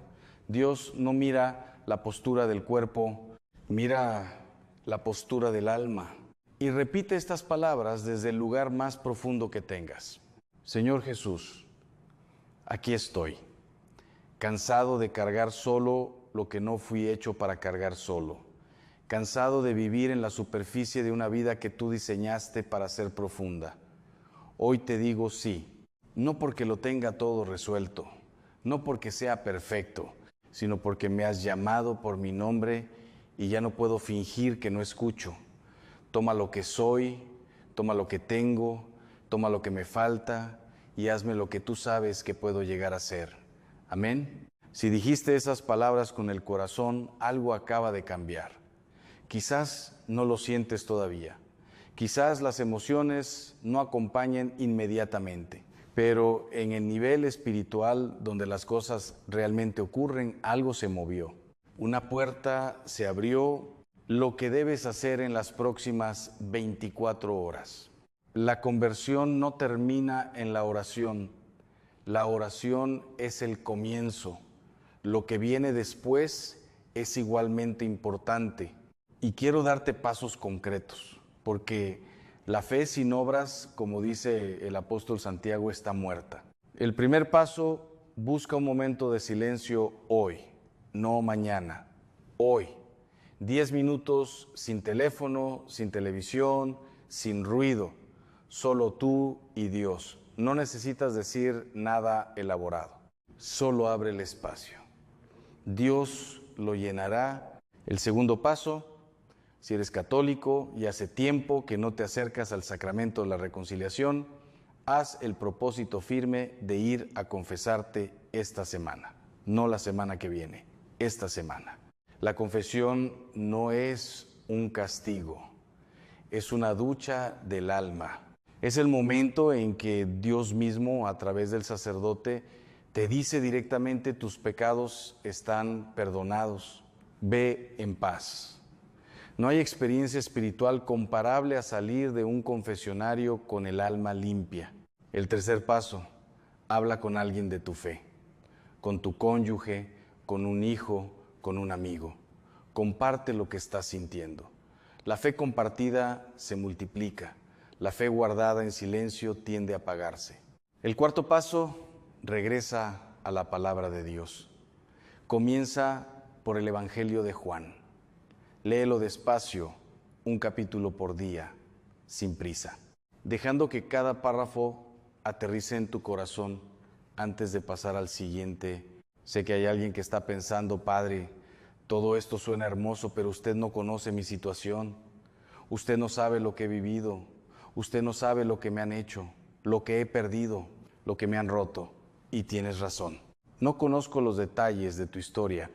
Dios no mira la postura del cuerpo, mira la postura del alma. Y repite estas palabras desde el lugar más profundo que tengas. Señor Jesús, aquí estoy, cansado de cargar solo lo que no fui hecho para cargar solo, cansado de vivir en la superficie de una vida que tú diseñaste para ser profunda. Hoy te digo sí, no porque lo tenga todo resuelto, no porque sea perfecto, sino porque me has llamado por mi nombre y ya no puedo fingir que no escucho. Toma lo que soy, toma lo que tengo, toma lo que me falta y hazme lo que tú sabes que puedo llegar a ser. Amén. Si dijiste esas palabras con el corazón, algo acaba de cambiar. Quizás no lo sientes todavía. Quizás las emociones no acompañen inmediatamente, pero en el nivel espiritual donde las cosas realmente ocurren, algo se movió. Una puerta se abrió. Lo que debes hacer en las próximas 24 horas. La conversión no termina en la oración. La oración es el comienzo. Lo que viene después es igualmente importante. Y quiero darte pasos concretos, porque la fe sin obras, como dice el apóstol Santiago, está muerta. El primer paso, busca un momento de silencio hoy, no mañana, hoy. 10 minutos sin teléfono, sin televisión, sin ruido, solo tú y Dios. No necesitas decir nada elaborado, solo abre el espacio. Dios lo llenará. El segundo paso, si eres católico y hace tiempo que no te acercas al sacramento de la reconciliación, haz el propósito firme de ir a confesarte esta semana, no la semana que viene, esta semana. La confesión no es un castigo, es una ducha del alma. Es el momento en que Dios mismo, a través del sacerdote, te dice directamente: tus pecados están perdonados, ve en paz. No hay experiencia espiritual comparable a salir de un confesionario con el alma limpia. El tercer paso, habla con alguien de tu fe, con tu cónyuge, con un hijo, con un amigo. Comparte lo que estás sintiendo. La fe compartida se multiplica. La fe guardada en silencio tiende a apagarse. El cuarto paso, regresa a la palabra de Dios. Comienza por el Evangelio de Juan. Léelo despacio, un capítulo por día, sin prisa, dejando que cada párrafo aterrice en tu corazón antes de pasar al siguiente. Sé que hay alguien que está pensando: Padre, todo esto suena hermoso, pero usted no conoce mi situación. Usted no sabe lo que he vivido. Usted no sabe lo que me han hecho, lo que he perdido, lo que me han roto. Y tienes razón. No conozco los detalles de tu historia,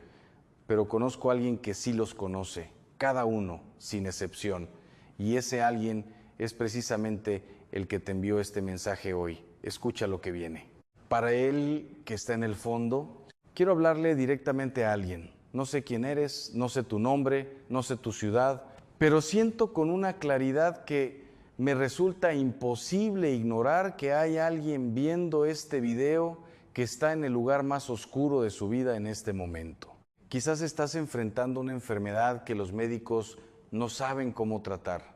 pero conozco a alguien que sí los conoce, cada uno, sin excepción. Y ese alguien es precisamente el que te envió este mensaje hoy. Escucha lo que viene. Para él que está en el fondo, quiero hablarle directamente a alguien. No sé quién eres, no sé tu nombre, no sé tu ciudad, pero siento con una claridad que Me resulta imposible ignorar que hay alguien viendo este video que está en el lugar más oscuro de su vida en este momento. Quizás estás enfrentando una enfermedad que los médicos no saben cómo tratar.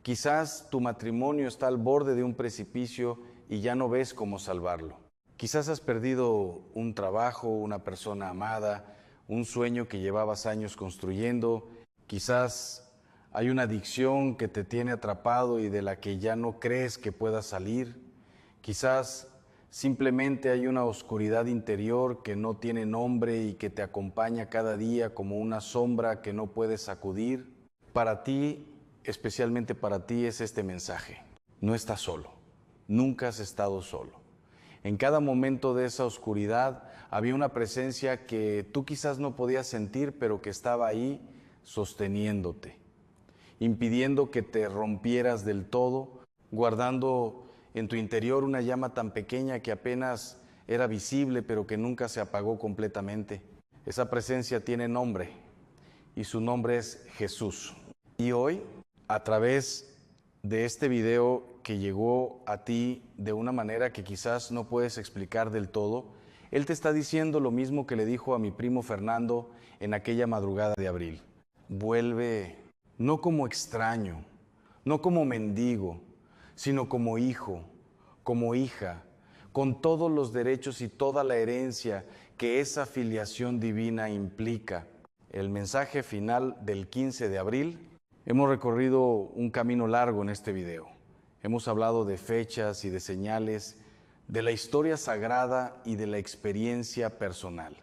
Quizás tu matrimonio está al borde de un precipicio y ya no ves cómo salvarlo. Quizás has perdido un trabajo, una persona amada, un sueño que llevabas años construyendo. Quizás hay una adicción que te tiene atrapado y de la que ya no crees que puedas salir. Quizás simplemente hay una oscuridad interior que no tiene nombre y que te acompaña cada día como una sombra que no puedes sacudir. Para ti, especialmente para ti, es este mensaje. No estás solo. Nunca has estado solo. En cada momento de esa oscuridad había una presencia que tú quizás no podías sentir, pero que estaba ahí sosteniéndote, impidiendo que te rompieras del todo, guardando en tu interior una llama tan pequeña que apenas era visible, pero que nunca se apagó completamente. Esa presencia tiene nombre y su nombre es Jesús. Y hoy, a través de este video que llegó a ti de una manera que quizás no puedes explicar del todo, Él te está diciendo lo mismo que le dijo a mi primo Fernando en aquella madrugada de abril. Vuelve no como extraño, no como mendigo, sino como hijo, como hija, con todos los derechos y toda la herencia que esa filiación divina implica. El mensaje final del 15 de abril. Hemos recorrido un camino largo en este video. Hemos hablado de fechas y de señales, de la historia sagrada y de la experiencia personal,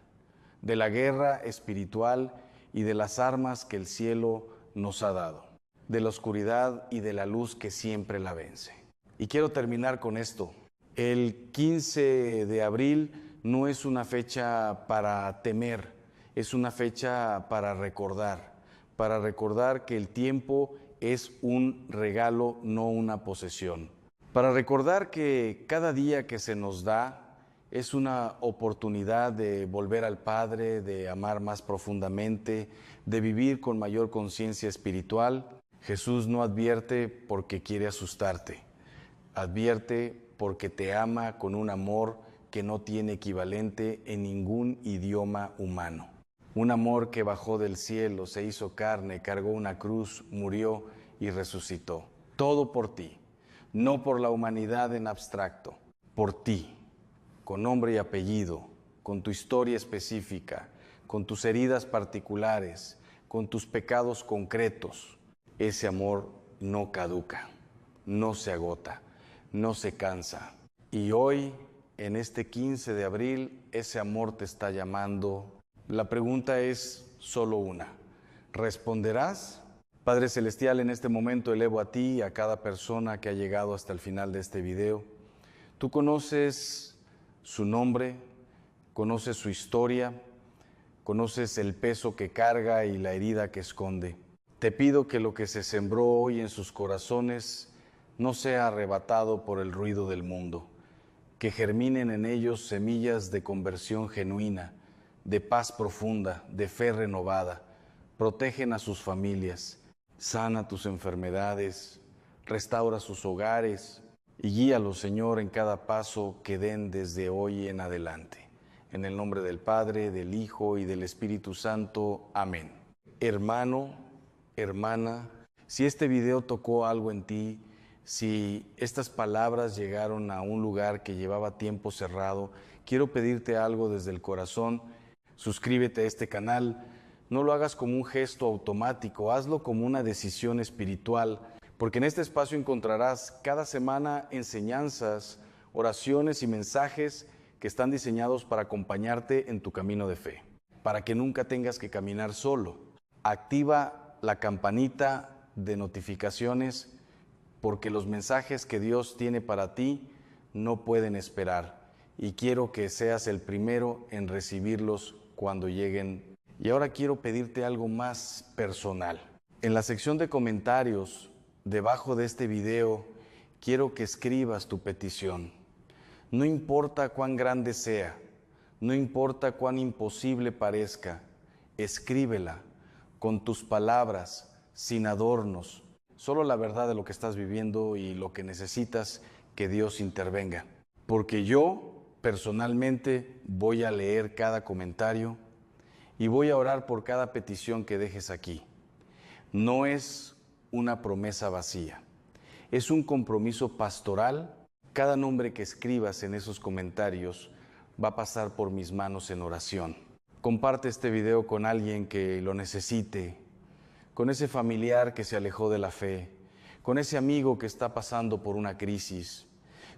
de la guerra espiritual y de las armas que el cielo nos ha dado, de la oscuridad y de la luz que siempre la vence. Y quiero terminar con esto. El 15 de abril no es una fecha para temer, es una fecha para recordar que el tiempo es un regalo, no una posesión. Para recordar que cada día que se nos da es una oportunidad de volver al Padre, de amar más profundamente, de vivir con mayor conciencia espiritual. Jesús no advierte porque quiere asustarte, advierte porque te ama con un amor que no tiene equivalente en ningún idioma humano. Un amor que bajó del cielo, se hizo carne, cargó una cruz, murió y resucitó. Todo por ti, no por la humanidad en abstracto, por ti, con nombre y apellido, con tu historia específica, con tus heridas particulares, con tus pecados concretos. Ese amor no caduca, no se agota, no se cansa. Y hoy, en este 15 de abril, ese amor te está llamando. La pregunta es solo una. ¿Responderás? Padre Celestial, en este momento elevo a ti y a cada persona que ha llegado hasta el final de este video. Tú conoces su nombre, conoces su historia, conoces el peso que carga y la herida que esconde. Te pido que lo que se sembró hoy en sus corazones no sea arrebatado por el ruido del mundo, que germinen en ellos semillas de conversión genuina, de paz profunda, de fe renovada. Protegen a sus familias, sana tus enfermedades, restaura sus hogares y guíalos, Señor, en cada paso que den desde hoy en adelante. En el nombre del Padre, del Hijo y del Espíritu Santo. Amén. Hermano, hermana, si este video tocó algo en ti, si estas palabras llegaron a un lugar que llevaba tiempo cerrado, quiero pedirte algo desde el corazón. Suscríbete a este canal, no lo hagas como un gesto automático, hazlo como una decisión espiritual, porque en este espacio encontrarás cada semana enseñanzas, oraciones y mensajes que están diseñados para acompañarte en tu camino de fe, para que nunca tengas que caminar solo. Activa la campanita de notificaciones, porque los mensajes que Dios tiene para ti no pueden esperar, y quiero que seas el primero en recibirlos cuando lleguen. Y ahora quiero pedirte algo más personal. En la sección de comentarios, debajo de este video, quiero que escribas tu petición. No importa cuán grande sea, no importa cuán imposible parezca, escríbela con tus palabras, sin adornos, solo la verdad de lo que estás viviendo y lo que necesitas que Dios intervenga. Porque yo personalmente voy a leer cada comentario y voy a orar por cada petición que dejes aquí. No es una promesa vacía, es un compromiso pastoral. Cada nombre que escribas en esos comentarios va a pasar por mis manos en oración. Comparte este video con alguien que lo necesite, con ese familiar que se alejó de la fe, con ese amigo que está pasando por una crisis,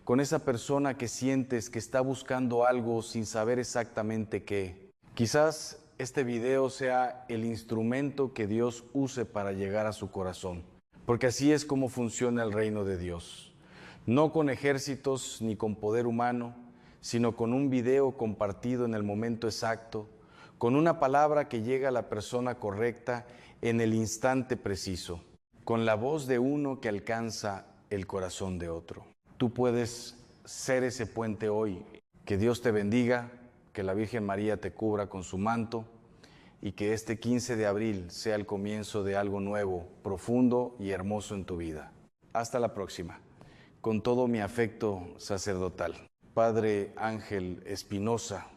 con esa persona que sientes que está buscando algo sin saber exactamente qué. Quizás este video sea el instrumento que Dios use para llegar a su corazón, porque así es como funciona el reino de Dios. No con ejércitos ni con poder humano, sino con un video compartido en el momento exacto, con una palabra que llega a la persona correcta en el instante preciso, con la voz de uno que alcanza el corazón de otro. Tú puedes ser ese puente hoy. Que Dios te bendiga, que la Virgen María te cubra con su manto y que este 15 de abril sea el comienzo de algo nuevo, profundo y hermoso en tu vida. Hasta la próxima. Con todo mi afecto sacerdotal. Padre Ángel Espinosa,